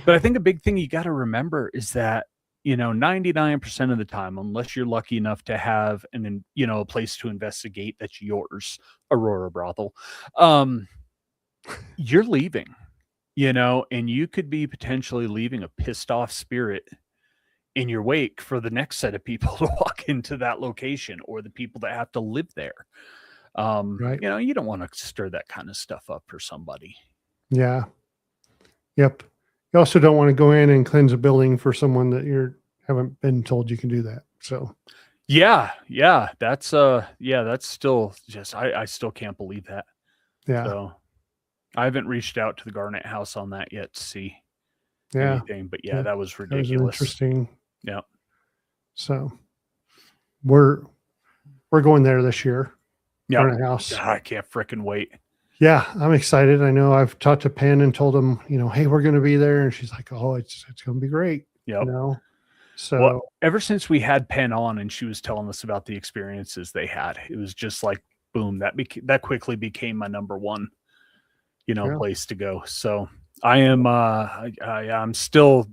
Speaker 1: but I think a big thing you got to remember is that, 99% of the time, unless you're lucky enough to have a place to investigate that's yours, Aurora Brothel, you're leaving, and you could be potentially leaving a pissed off spirit in your wake for the next set of people to walk into that location or the people that have to live there.
Speaker 2: Right.
Speaker 1: You don't want to stir that kind of stuff up for somebody.
Speaker 2: Yeah. Yep. You also don't want to go in and cleanse a building for someone that you haven't been told you can do that. So
Speaker 1: Yeah. That's still just I still can't believe that.
Speaker 2: yeah.
Speaker 1: So I haven't reached out to the Garnet House on that yet to see anything. But
Speaker 2: Yeah.
Speaker 1: that was
Speaker 2: That was
Speaker 1: ridiculous.
Speaker 2: interesting.
Speaker 1: Yeah.
Speaker 2: So we're going there this year.
Speaker 1: Yeah.
Speaker 2: Garnet House.
Speaker 1: I can't fricking wait.
Speaker 2: Yeah, I'm excited. I know I've talked to Penn and told him, hey, we're going to be there, and she's like, oh, it's going to be great.
Speaker 1: Yep.
Speaker 2: So
Speaker 1: ever since we had Penn on and she was telling us about the experiences they had, it was just like boom, that quickly became my number one, place to go. So I am I'm still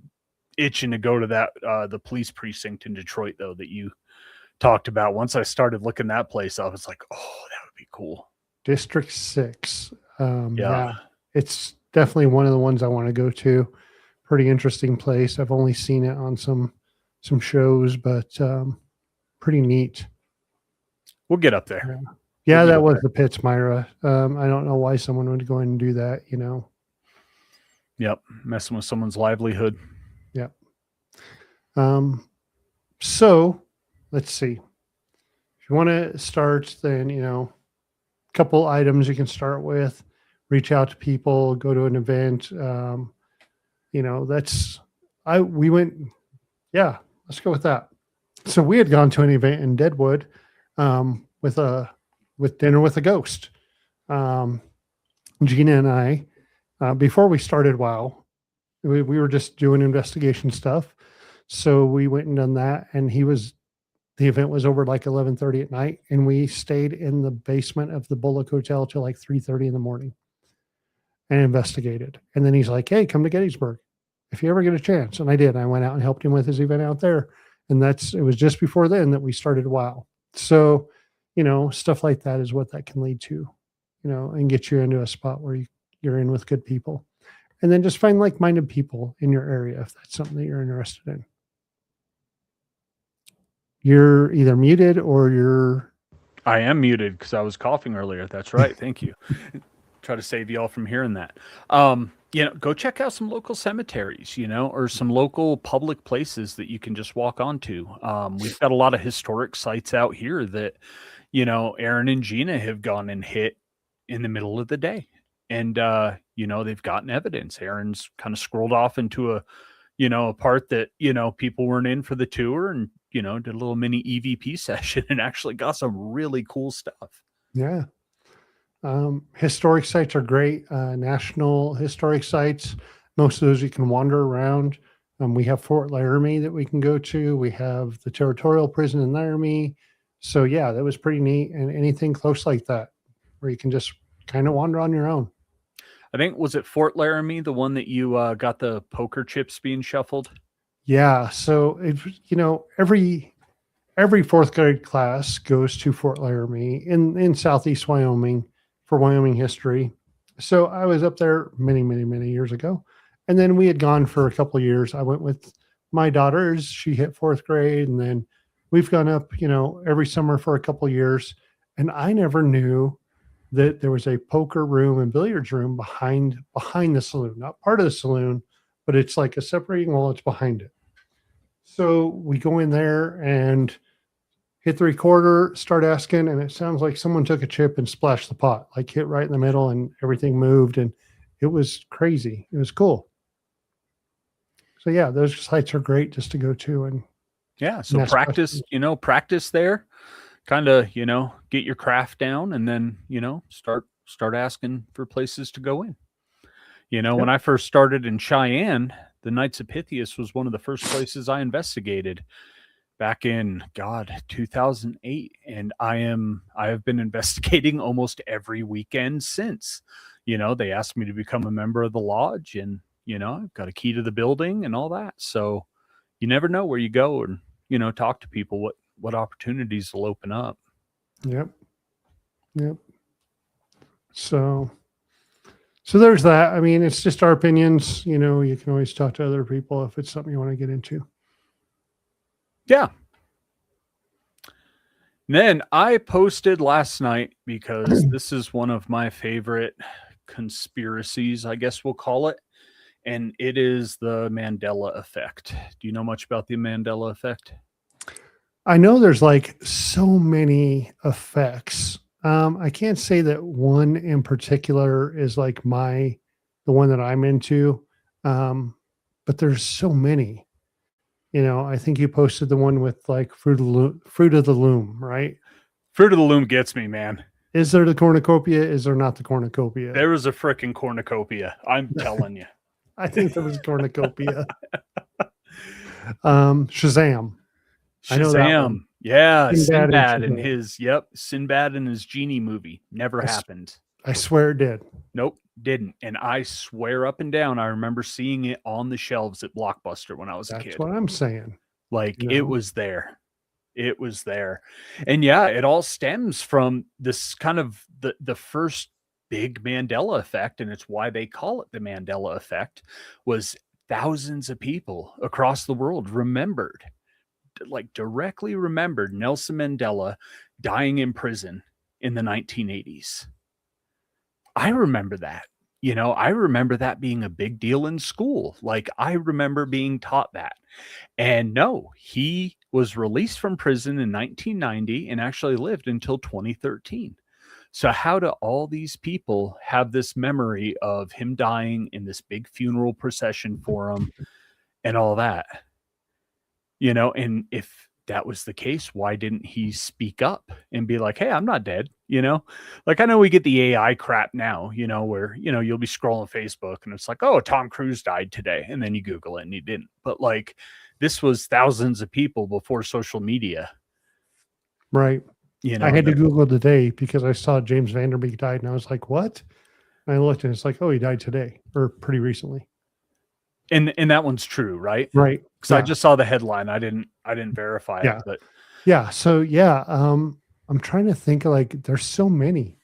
Speaker 1: itching to go to that the police precinct in Detroit though that you talked about. Once I started looking that place up, it's like, oh, that would be cool.
Speaker 2: District 6.
Speaker 1: Yeah.
Speaker 2: It's definitely one of the ones I want to go to. Pretty interesting place. I've only seen it on some shows, but pretty neat.
Speaker 1: We'll get up there.
Speaker 2: Yeah,
Speaker 1: We'll
Speaker 2: that was the pits, Myra. I don't know why someone would go in and do that,
Speaker 1: Yep. Messing with someone's livelihood.
Speaker 2: Yep. So let's see. If you want to start, then, couple items you can start with, reach out to people, go to an event. We went, let's go with that. So we had gone to an event in Deadwood with dinner with a ghost. Gina and I, before we started WoW, we were just doing investigation stuff. So we went and done that, and the event was over like 11:30 at night, and we stayed in the basement of the Bullock Hotel till like 3:30 in the morning and investigated. And then he's like, hey, come to Gettysburg if you ever get a chance. And I did. I went out and helped him with his event out there. And it was just before then that we started WoW. So, stuff like that is what that can lead to, and get you into a spot where you're in with good people. And then just find like-minded people in your area if that's something that you're interested in. You're either muted or
Speaker 1: I am muted because I was coughing earlier. That's right. Thank you. Try to save y'all from hearing that. go check out some local cemeteries, or some local public places that you can just walk onto. We've got a lot of historic sites out here that, Aaron and Gina have gone and hit in the middle of the day. And, they've gotten evidence. Aaron's kind of scrolled off into a part that, people weren't in for the tour and, did a little mini EVP session and actually got some really cool stuff.
Speaker 2: Yeah. Historic sites are great. National historic sites, most of those you can wander around. We have Fort Laramie that we can go to. We have the territorial prison in Laramie. So yeah, that was pretty neat. And anything close like that, where you can just kind of wander on your own.
Speaker 1: I think, was it Fort Laramie, the one that you got the poker chips being shuffled?
Speaker 2: Yeah. So every fourth grade class goes to Fort Laramie in Southeast Wyoming for Wyoming history. So I was up there many, many, many years ago. And then we had gone for a couple of years. I went with my daughters. She hit fourth grade. And then we've gone up, every summer for a couple of years. And I never knew that there was a poker room and billiards room behind the saloon, not part of the saloon, but it's like a separating wall. It's behind it. So we go in there and hit the recorder, start asking, and it sounds like someone took a chip and splashed the pot, like hit right in the middle, and everything moved, and it was crazy. It was cool. So yeah, those sites are great just to go to. And
Speaker 1: yeah, so practice there, kind of, get your craft down, and then, start asking for places to go in. When I first started in Cheyenne, the Knights of Pythias was one of the first places I investigated back in 2008, and I have been investigating almost every weekend since. They asked me to become a member of the lodge, and I've got a key to the building and all that. So you never know where you go and talk to people, what opportunities will open up.
Speaker 2: Yep. So there's that. I mean, it's just our opinions. You can always talk to other people if it's something you want to get into.
Speaker 1: Yeah. And then I posted last night, because this is one of my favorite conspiracies, I guess we'll call it. And it is the Mandela effect. Do you know much about the Mandela effect?
Speaker 2: I know there's like so many effects. I can't say that one in particular is like the one that I'm into. But there's so many. I think you posted the one with like Fruit of the Loom, right?
Speaker 1: Fruit of the Loom gets me, man.
Speaker 2: Is there the cornucopia? Is there not the cornucopia?
Speaker 1: There was a freaking cornucopia. I'm telling you.
Speaker 2: I think there was a cornucopia. Shazam.
Speaker 1: I know that one. Yeah, Sinbad and his genie movie. Never happened.
Speaker 2: I swear it did.
Speaker 1: Nope, didn't. And I swear up and down, I remember seeing it on the shelves at Blockbuster when I was a kid.
Speaker 2: That's what I'm saying.
Speaker 1: Like, it was there. It was there. And yeah, it all stems from this kind of the first big Mandela effect, and it's why they call it the Mandela effect, was thousands of people across the world directly remembered Nelson Mandela dying in prison in the 1980s. I remember that. I remember that being a big deal in school. Like, I remember being taught that. And no, he was released from prison in 1990 and actually lived until 2013. So how do all these people have this memory of him dying in this big funeral procession for him and all that? And if that was the case, why didn't he speak up and be like, hey, I'm not dead? Like, I know we get the AI crap now, where, you'll be scrolling Facebook and it's like, oh, Tom Cruise died today. And then you Google it and he didn't. But like, this was thousands of people before social media.
Speaker 2: Right. I had to Google today because I saw James Vanderbeek died and I was like, what? And I looked and it's like, oh, he died today or pretty recently.
Speaker 1: And that one's true, right?
Speaker 2: Right.
Speaker 1: Because I just saw the headline. I didn't verify it. But
Speaker 2: yeah. So yeah, I'm trying to think of, like, there's so many.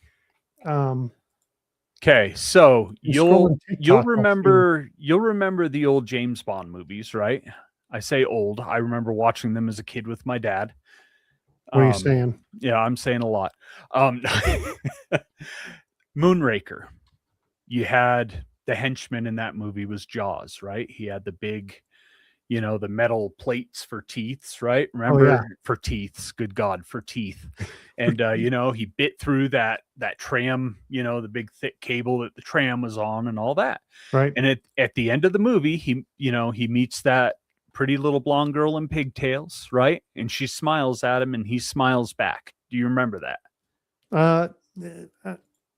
Speaker 1: Okay, so you'll remember the old James Bond movies, right? I say old. I remember watching them as a kid with my dad.
Speaker 2: What are you saying?
Speaker 1: Yeah, I'm saying a lot. Moonraker. You had the henchman in that movie was Jaws, right? He had the big, the metal plates for teeths, right?
Speaker 2: Oh yeah.
Speaker 1: Remember, for teeths, good God, for teeth. And he bit through that tram, the big thick cable that the tram was on and all that.
Speaker 2: Right.
Speaker 1: And at the end of the movie, he meets that pretty little blonde girl in pigtails, right? And she smiles at him and he smiles back. Do you remember that?
Speaker 2: Uh,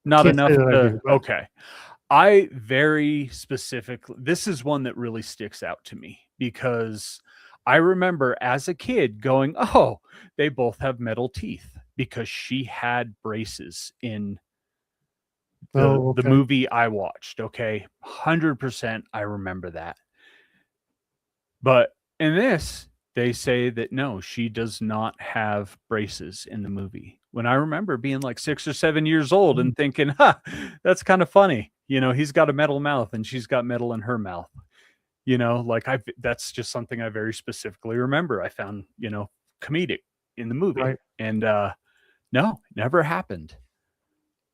Speaker 1: Not
Speaker 2: can't say
Speaker 1: enough
Speaker 2: that I
Speaker 1: to
Speaker 2: do, but
Speaker 1: okay. I very specifically, this is one that really sticks out to me because I remember as a kid going, "Oh, they both have metal teeth," because she had braces in the
Speaker 2: oh,
Speaker 1: the
Speaker 2: okay.
Speaker 1: movie I watched, okay? 100% I remember that. But in this, they say that no, she does not have braces in the movie. When I remember being like 6 or 7 years old
Speaker 2: Mm.
Speaker 1: and thinking, "Huh, that's kind of funny." He's got a metal mouth and she's got metal in her mouth. Like that's just something I very specifically remember. I found, comedic in the movie.
Speaker 2: Right.
Speaker 1: And no, it never happened.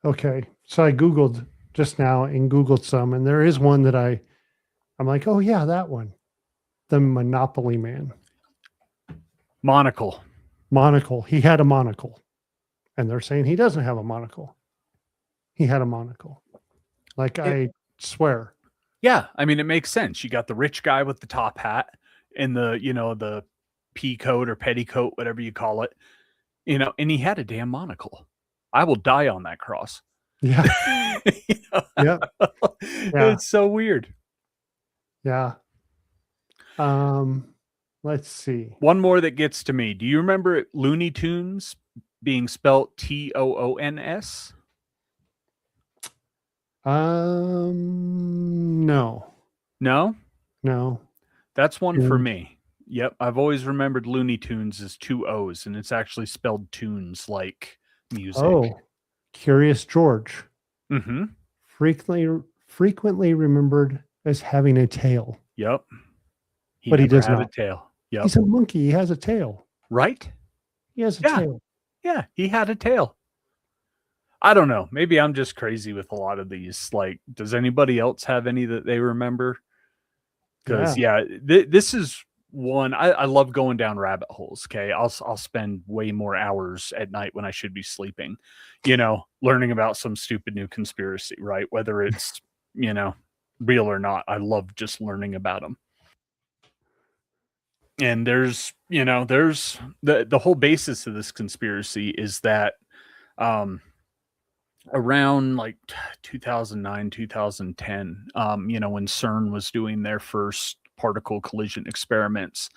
Speaker 2: Okay. So I Googled just now and Googled some, and there is one that I'm like, oh yeah, that one. The Monopoly Man.
Speaker 1: Monocle.
Speaker 2: Monocle. He had a monocle. And they're saying he doesn't have a monocle. He had a monocle. Like
Speaker 1: It,
Speaker 2: I swear.
Speaker 1: yeah, I mean it makes sense. You got the rich guy with the top hat and the pea coat or petticoat, whatever you call it. And he had a damn monocle. I will die on that cross.
Speaker 2: Yeah. Yeah. Yeah.
Speaker 1: It's so weird.
Speaker 2: Yeah. Let's see.
Speaker 1: One more that gets to me. Do you remember Looney Tunes being spelled Toons?
Speaker 2: No.
Speaker 1: No?
Speaker 2: No.
Speaker 1: That's one for
Speaker 2: Mm.
Speaker 1: me. Yep. I've always remembered Looney Tunes as 2 O's, and it's actually spelled tunes like music.
Speaker 2: Oh, Curious George.
Speaker 1: Mm-hmm.
Speaker 2: Frequently remembered as having a tail.
Speaker 1: Yep.
Speaker 2: But he
Speaker 1: never
Speaker 2: does
Speaker 1: had
Speaker 2: not.
Speaker 1: a tail. Yep.
Speaker 2: He's a monkey. He has a tail.
Speaker 1: Right?
Speaker 2: He has a
Speaker 1: Yeah.
Speaker 2: tail.
Speaker 1: Yeah, he had a tail. I don't know. Maybe I'm just crazy with a lot of these. Like, does anybody else have any that they remember? Because this is one I love going down rabbit holes. Okay, I'll spend way more hours at night when I should be sleeping, learning about some stupid new conspiracy. Right, whether it's real or not. I love just learning about them. And there's the whole basis of this conspiracy is that around like 2009 2010, when CERN was doing their first particle collision experiments,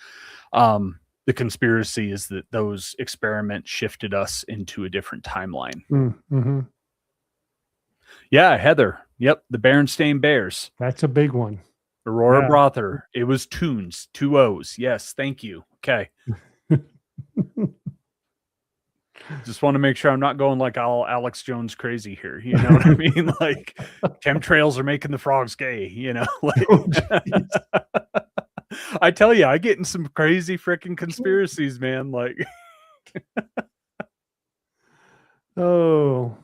Speaker 1: the conspiracy is that those experiments shifted us into a different timeline.
Speaker 2: Mm-hmm.
Speaker 1: Yeah, Heather. Yep, the Berenstain Bears.
Speaker 2: That's a big one.
Speaker 1: Aurora Brother. It was Tunes, 2 O's. Yes, thank you. Okay. Just want to make sure I'm not going like all Alex Jones crazy here. You know what I mean? Like chemtrails are making the frogs gay, like I tell you, I get in some crazy freaking conspiracies, man. Like
Speaker 2: oh,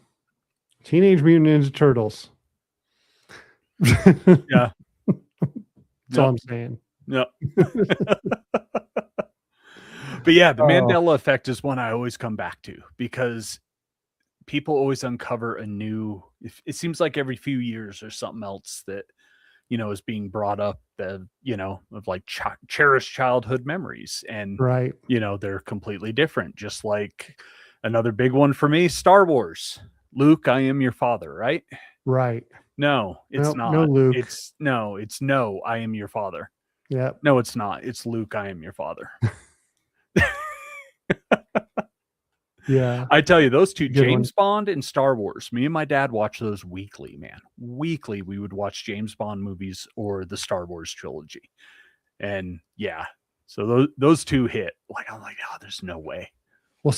Speaker 2: Teenage Mutant Ninja Turtles.
Speaker 1: yeah.
Speaker 2: That's all I'm saying.
Speaker 1: Yeah. But yeah, the Mandela effect is one I always come back to because people always uncover a new. It seems like every few years there's something else that is being brought up. Of like cherished childhood memories, and
Speaker 2: right.
Speaker 1: They're completely different. Just like another big one for me, Star Wars. Luke, I am your father. Right.
Speaker 2: Right.
Speaker 1: No, it's not.
Speaker 2: No, Luke.
Speaker 1: It's no, I am your father.
Speaker 2: Yeah.
Speaker 1: No, it's not. It's Luke, I am your father.
Speaker 2: Yeah.
Speaker 1: I tell you, those two,
Speaker 2: Good
Speaker 1: James Bond and Star Wars, me and my dad watch those weekly, man. Weekly, we would watch James Bond movies or the Star Wars trilogy. And yeah, so those two hit. Like, I'm like, oh, there's no way.
Speaker 2: Well,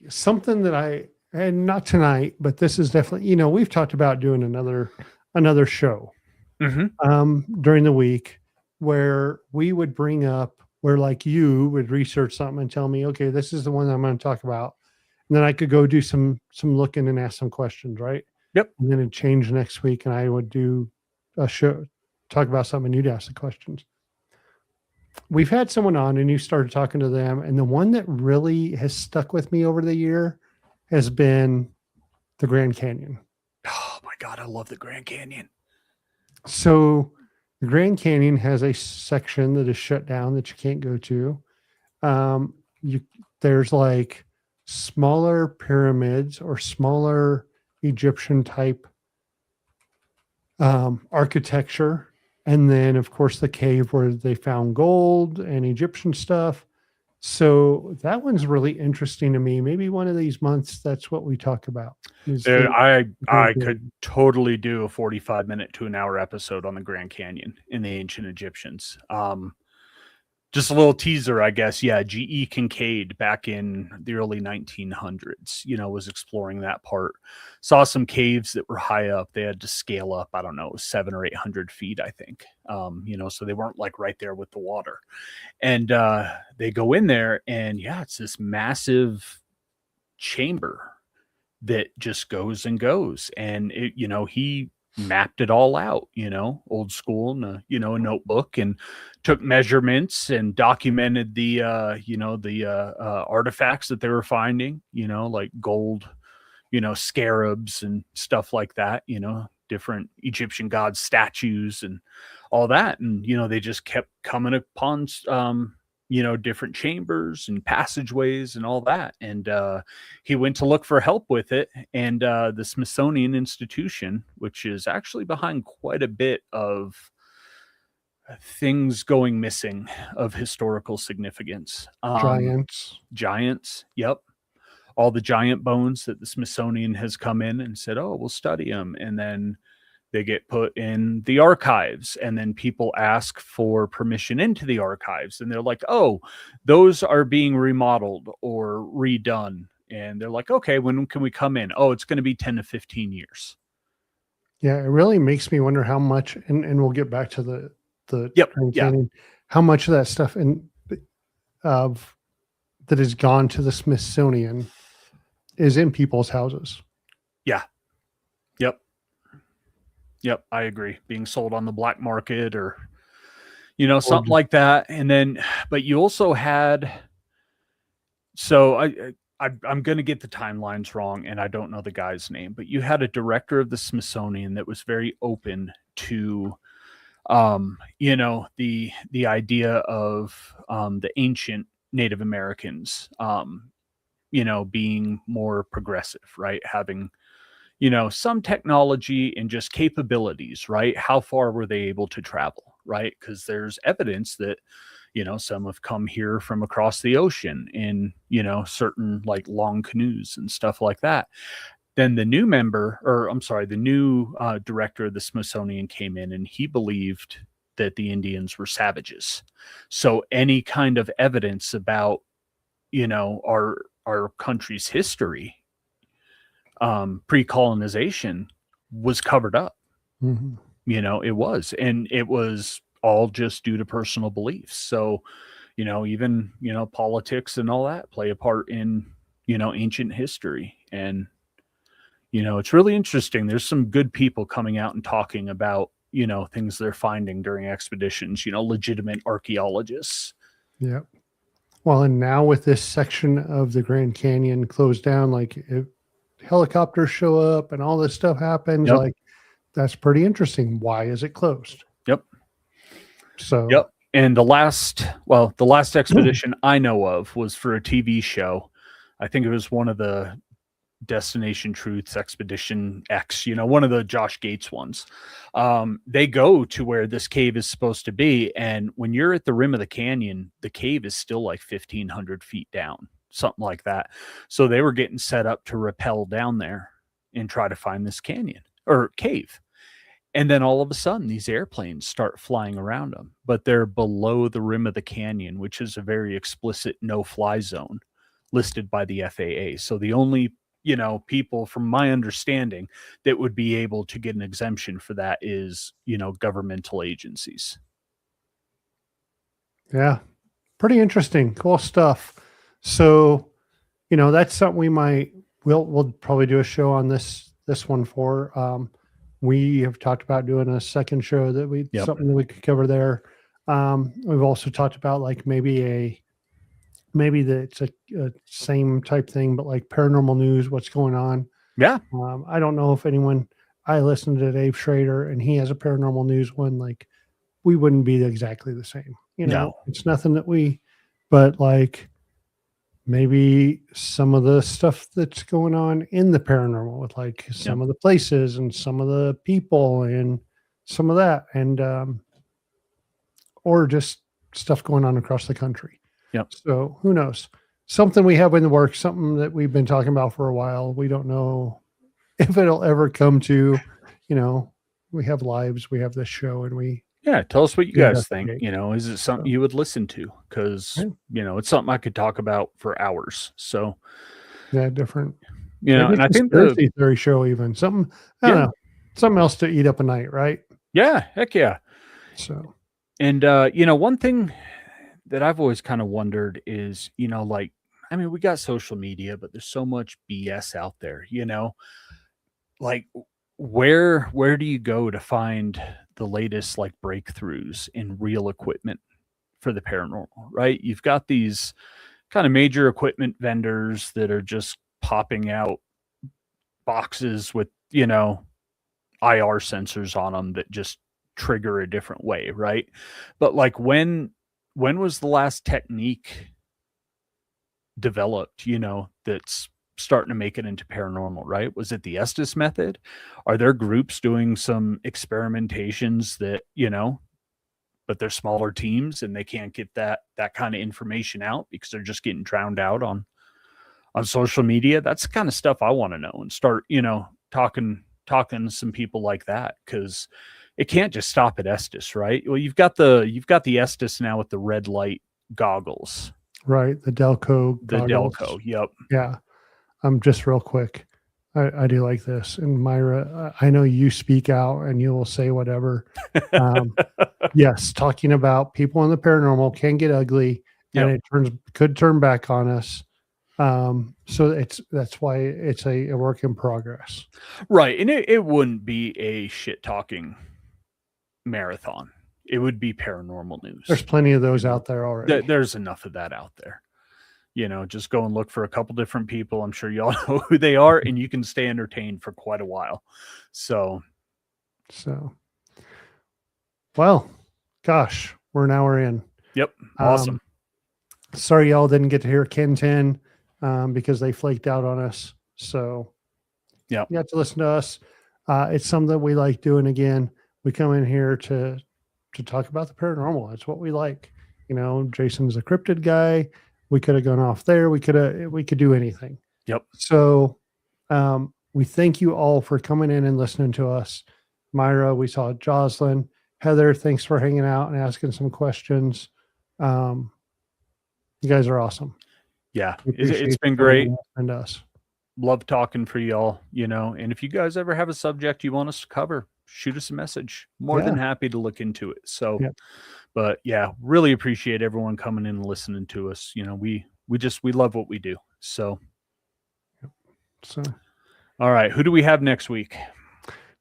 Speaker 2: something that and not tonight, but this is definitely, we've talked about doing another show during the week where we would bring up where like you would research something and tell me, okay, this is the one I'm going to talk about. And then I could go do some looking and ask some questions, right?
Speaker 1: Yep.
Speaker 2: And then it'd change next week and I would do a show, talk about something, you'd ask the questions. We've had someone on and you started talking to them, and the one that really has stuck with me over the year has been the Grand Canyon.
Speaker 1: Oh my God, I love the Grand Canyon.
Speaker 2: So the Grand Canyon has a section that is shut down that you can't go to. There's like smaller pyramids or smaller Egyptian type architecture. And then, of course, the cave where they found gold and Egyptian stuff. So that one's really interesting to me. Maybe one of these months, that's what we talk about.
Speaker 1: Dude, I could totally do a 45-minute to an hour episode on the Grand Canyon in the ancient Egyptians. Just a little teaser, I guess. Yeah, G.E. Kincaid back in the early 1900s, was exploring that part. Saw some caves that were high up. They had to scale up, I don't know, 700 or 800 feet, I think. So they weren't like right there with the water. And they go in there, and yeah, it's this massive chamber that just goes and goes. And he mapped it all out, old school in a notebook, and took measurements and documented the artifacts that they were finding, like gold, scarabs and stuff like that, different Egyptian god statues and all that. And, they just kept coming upon, different chambers and passageways and all that. And he went to look for help with it. And the Smithsonian Institution, which is actually behind quite a bit of things going missing of historical significance. Giants. Yep. All the giant bones that the Smithsonian has come in and said, oh, we'll study them. And then they get put in the archives, and then people ask for permission into the archives, and they're like, oh, those are being remodeled or redone. And they're like, okay, when can we come in? Oh, it's going to be 10 to 15 years.
Speaker 2: Yeah, it really makes me wonder how much, and we'll get back to the
Speaker 1: Grand
Speaker 2: Canyon, how much of that stuff that has gone to the Smithsonian is in people's houses.
Speaker 1: Yeah. Yep, I agree. Being sold on the black market or, something like that. And then, but you also had, so I'm going to get the timelines wrong, and I don't know the guy's name, but you had a director of the Smithsonian that was very open to, the idea of the ancient Native Americans, being more progressive, right? Having, some technology and just capabilities, right? How far were they able to travel, right? Because there's evidence that, some have come here from across the ocean in, certain like long canoes and stuff like that. Then the new director of the Smithsonian came in, and he believed that the Indians were savages. So any kind of evidence about, our country's history, pre-colonization, was covered up.
Speaker 2: Mm-hmm.
Speaker 1: It was, and it was all just due to personal beliefs. So, even, politics and all that play a part in, ancient history. And, it's really interesting. There's some good people coming out and talking about, things they're finding during expeditions, legitimate archaeologists.
Speaker 2: Yeah. Well, and now with this section of the Grand Canyon closed down, like if helicopters show up and all this stuff happens, like that's pretty interesting. Why is it closed?
Speaker 1: Yep.
Speaker 2: So,
Speaker 1: and the last expedition I know of was for a TV show. I think it was one of the Destination Truths, Expedition X, one of the Josh Gates ones. They go to where this cave is supposed to be. And when you're at the rim of the canyon, the cave is still like 1,500 feet down, something like that. So they were getting set up to rappel down there and try to find this canyon or cave. And then all of a sudden, these airplanes start flying around them, but they're below the rim of the canyon, which is a very explicit no-fly zone listed by the FAA. So the only, people, from my understanding, that would be able to get an exemption for that is, governmental agencies.
Speaker 2: Yeah, pretty interesting, cool stuff. So, that's something we'll probably do a show on this one for. We have talked about doing a second show
Speaker 1: Yep.
Speaker 2: something that we could cover there. We've also talked about like maybe it's a same type thing, but like paranormal news, what's going on.
Speaker 1: Yeah.
Speaker 2: I don't know if I listened to Dave Schrader and he has a paranormal news one. Like we wouldn't be exactly the same,
Speaker 1: No.
Speaker 2: it's nothing but like maybe some of the stuff that's going on in the paranormal with like some of the places and some of the people and some of that. And, or just stuff going on across the country.
Speaker 1: Yep.
Speaker 2: So who knows? Something we have in the works, something that we've been talking about for a while. We don't know if it'll ever come to, we have lives, we have this show, and
Speaker 1: Yeah, tell us what you guys think.
Speaker 2: investigate.
Speaker 1: Is it something you would listen to? Because, it's something I could talk about for hours. So,
Speaker 2: different.
Speaker 1: and I think
Speaker 2: conspiracy theory show, even something, I don't know, something else to eat up a night, right?
Speaker 1: Yeah, heck yeah.
Speaker 2: So,
Speaker 1: and one thing that I've always kind of wondered is, like, I mean, we got social media, but there's so much BS out there, like where do you go to find the latest like breakthroughs in real equipment for the paranormal, right? You've got these kind of major equipment vendors that are just popping out boxes with, IR sensors on them that just trigger a different way, right? But like when was the last technique developed, that's starting to make it into paranormal, right? Was it the Estes method? Are there groups doing some experimentations that, but they're smaller teams and they can't get that kind of information out because they're just getting drowned out on social media? That's the kind of stuff I want to know and start, talking to some people like that, because it can't just stop at Estes, right? Well, you've got the Estes now with the red light goggles.
Speaker 2: Right. The Delco goggles.
Speaker 1: Delco. Yep.
Speaker 2: Yeah. Just real quick. I do like this. And Myra, I know you speak out and you will say whatever. Yes. Talking about people in the paranormal can get ugly and it could turn back on us. So that's why it's a work in progress.
Speaker 1: Right. And it wouldn't be a shit talking marathon. It would be paranormal news.
Speaker 2: There's plenty of those out there already.
Speaker 1: There's enough of that out there. Just go and look for a couple different people. I'm sure y'all know who they are and you can stay entertained for quite a while. So,
Speaker 2: well, gosh, we're an hour in.
Speaker 1: Yep. Awesome.
Speaker 2: Sorry, y'all didn't get to hear KenTenn because they flaked out on us. So
Speaker 1: yeah,
Speaker 2: you have to listen to us. It's something that we like doing. Again, we come in here to talk about the paranormal. It's what we like. Jason's a cryptid guy. We could have gone off there. We could do anything.
Speaker 1: Yep.
Speaker 2: So we thank you all for coming in and listening to us. Myra, we saw Jocelyn. Heather, thanks for hanging out and asking some questions. You guys are awesome.
Speaker 1: Yeah, it's been great.
Speaker 2: And us.
Speaker 1: Love talking for y'all, and if you guys ever have a subject you want us to cover, shoot us a message. More than happy to look into it. So, but yeah, really appreciate everyone coming in and listening to us. We love what we do. So, all right, who do we have next week?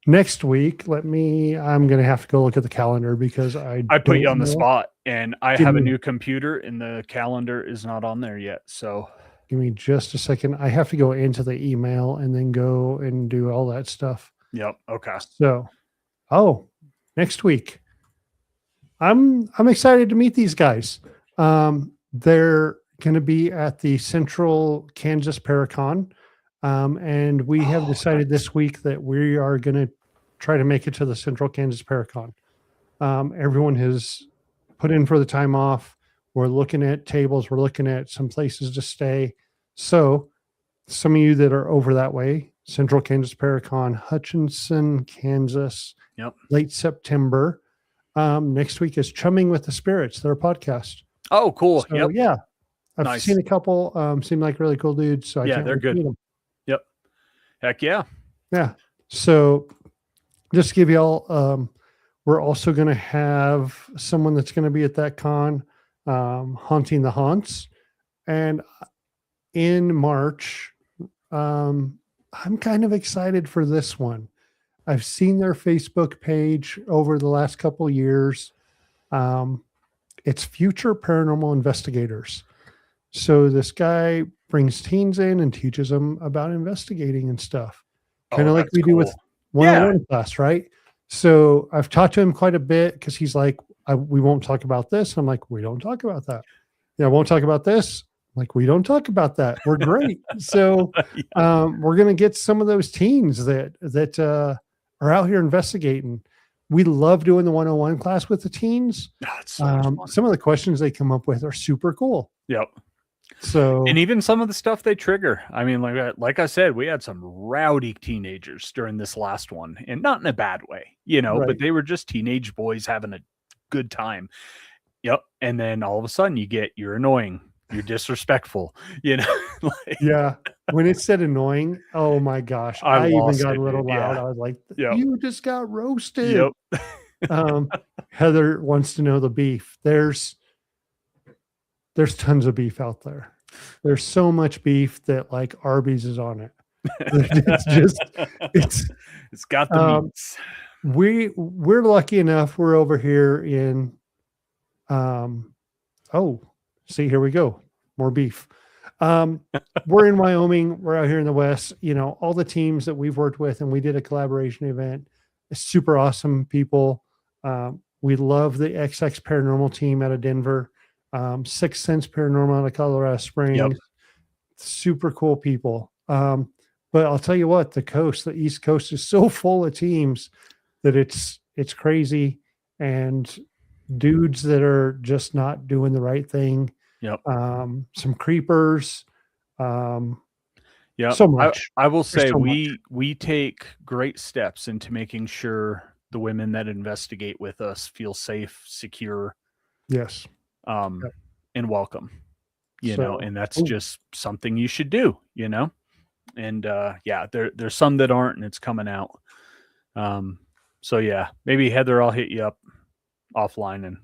Speaker 2: Next week, I'm going to have to go look at the calendar because I
Speaker 1: put you on the spot and I have a new computer and the calendar is not on there yet. So
Speaker 2: give me just a second. I have to go into the email and then go and do all that stuff.
Speaker 1: Yep. Okay.
Speaker 2: So, next week, I'm excited to meet these guys. They're going to be at the Central Kansas Paracon. And we have decided this week that we are going to try to make it to the Central Kansas Paracon. Everyone has put in for the time off. We're looking at tables. We're looking at some places to stay. So some of you that are over that way, Central Kansas Paracon, Hutchinson, Kansas, late September. Next week is Chumming with the Spirits, their podcast.
Speaker 1: Oh, cool.
Speaker 2: So, yeah. I've seen a couple, seem like really cool dudes. So
Speaker 1: they're good. Yep. Heck yeah.
Speaker 2: Yeah. So just to give y'all, we're also going to have someone that's going to be at that con, Haunting the Haunts. And in March, I'm kind of excited for this one. I've seen their Facebook page over the last couple of years. It's Future Paranormal Investigators. So this guy brings teens in and teaches them about investigating and stuff, kind
Speaker 1: Oh,
Speaker 2: of like
Speaker 1: that's
Speaker 2: we do with
Speaker 1: cool. Yeah.
Speaker 2: 101 class, right? So I've talked to him quite a bit because he's like, we won't talk about this. I'm like, we don't talk about that. Yeah, I won't talk about this. I'm like, we don't talk about that. We're great. So
Speaker 1: Yeah.
Speaker 2: we're gonna get some of those teens that are out here investigating. We love doing the 101 class with the teens.
Speaker 1: Oh, it's so much fun.
Speaker 2: Some of the questions they come up with are super cool.
Speaker 1: Yep.
Speaker 2: So
Speaker 1: And even some of the stuff they trigger. I mean, like I said, we had some rowdy teenagers during this last one, and not in a bad way, but
Speaker 2: right.
Speaker 1: they were just teenage boys having a good time. Yep. And then all of a sudden you're annoying, you're disrespectful, like,
Speaker 2: Yeah. When it said annoying, oh my gosh.
Speaker 1: I
Speaker 2: I even
Speaker 1: lost
Speaker 2: got
Speaker 1: it,
Speaker 2: a little
Speaker 1: dude.
Speaker 2: loud.
Speaker 1: Yeah.
Speaker 2: I was like,
Speaker 1: Yep.
Speaker 2: you just got roasted.
Speaker 1: Yep.
Speaker 2: Heather wants to know the beef. There's tons of beef out there. There's so much beef that like Arby's is on it. It's just
Speaker 1: it's got the meats.
Speaker 2: We're lucky enough. We're over here in see, here we go. More beef. We're in Wyoming. We're out here in the West. All the teams that we've worked with, and we did a collaboration event. Super awesome people. We love the XX Paranormal team out of Denver. Sixth Sense Paranormal out of Colorado Springs.
Speaker 1: Yep.
Speaker 2: Super cool people. But I'll tell you what, the East Coast is so full of teams that it's crazy, and dudes that are just not doing the right thing.
Speaker 1: Yep.
Speaker 2: Some creepers.
Speaker 1: Yeah.
Speaker 2: So much.
Speaker 1: I will say
Speaker 2: so
Speaker 1: we take great steps into making sure the women that investigate with us feel safe, secure,
Speaker 2: Yes.
Speaker 1: and welcome. And that's
Speaker 2: ooh.
Speaker 1: just something you should do, And there's some that aren't, and it's coming out. So yeah, maybe Heather, I'll hit you up offline and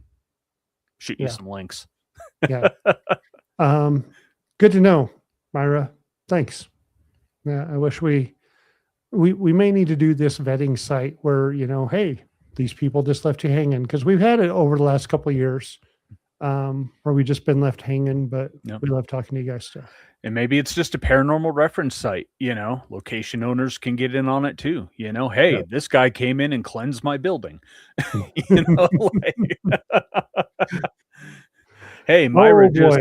Speaker 1: shoot you some links.
Speaker 2: Yeah. Good to know, Myra. Thanks. Yeah, I wish we may need to do this vetting site where, hey, these people just left you hanging, because we've had it over the last couple of years where we just been left hanging, but we love talking to you guys still.
Speaker 1: And maybe it's just a paranormal reference site, location owners can get in on it too. Hey, this guy came in and cleansed my building. Hey, Myra just,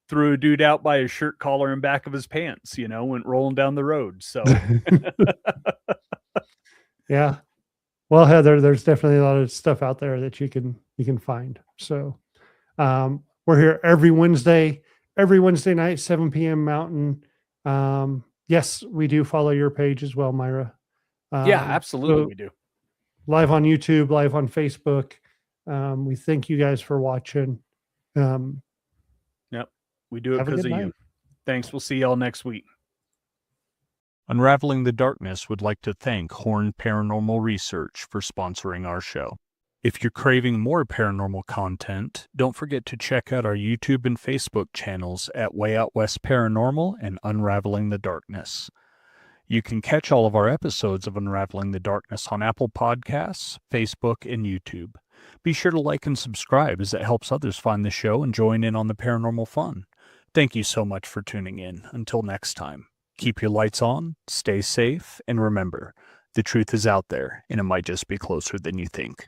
Speaker 1: threw a dude out by his shirt collar and back of his pants, went rolling down the road. So
Speaker 2: yeah. Well, Heather, there's definitely a lot of stuff out there that you can find. So we're here every Wednesday night, 7 p.m. Mountain. Yes, we do follow your page as well, Myra.
Speaker 1: Yeah, absolutely. We do.
Speaker 2: Live on YouTube, live on Facebook. We thank you guys for watching.
Speaker 1: Yep. We do it because of you. Thanks. We'll see y'all next week.
Speaker 3: Unraveling the Darkness would like to thank Horn Paranormal Research for sponsoring our show. If you're craving more paranormal content, don't forget to check out our YouTube and Facebook channels at Way Out West Paranormal and Unraveling the Darkness. You can catch all of our episodes of Unraveling the Darkness on Apple Podcasts, Facebook, and YouTube. Be sure to like and subscribe, as it helps others find the show and join in on the paranormal fun. Thank you so much for tuning in. Until next time, keep your lights on, stay safe, and remember, the truth is out there, and it might just be closer than you think.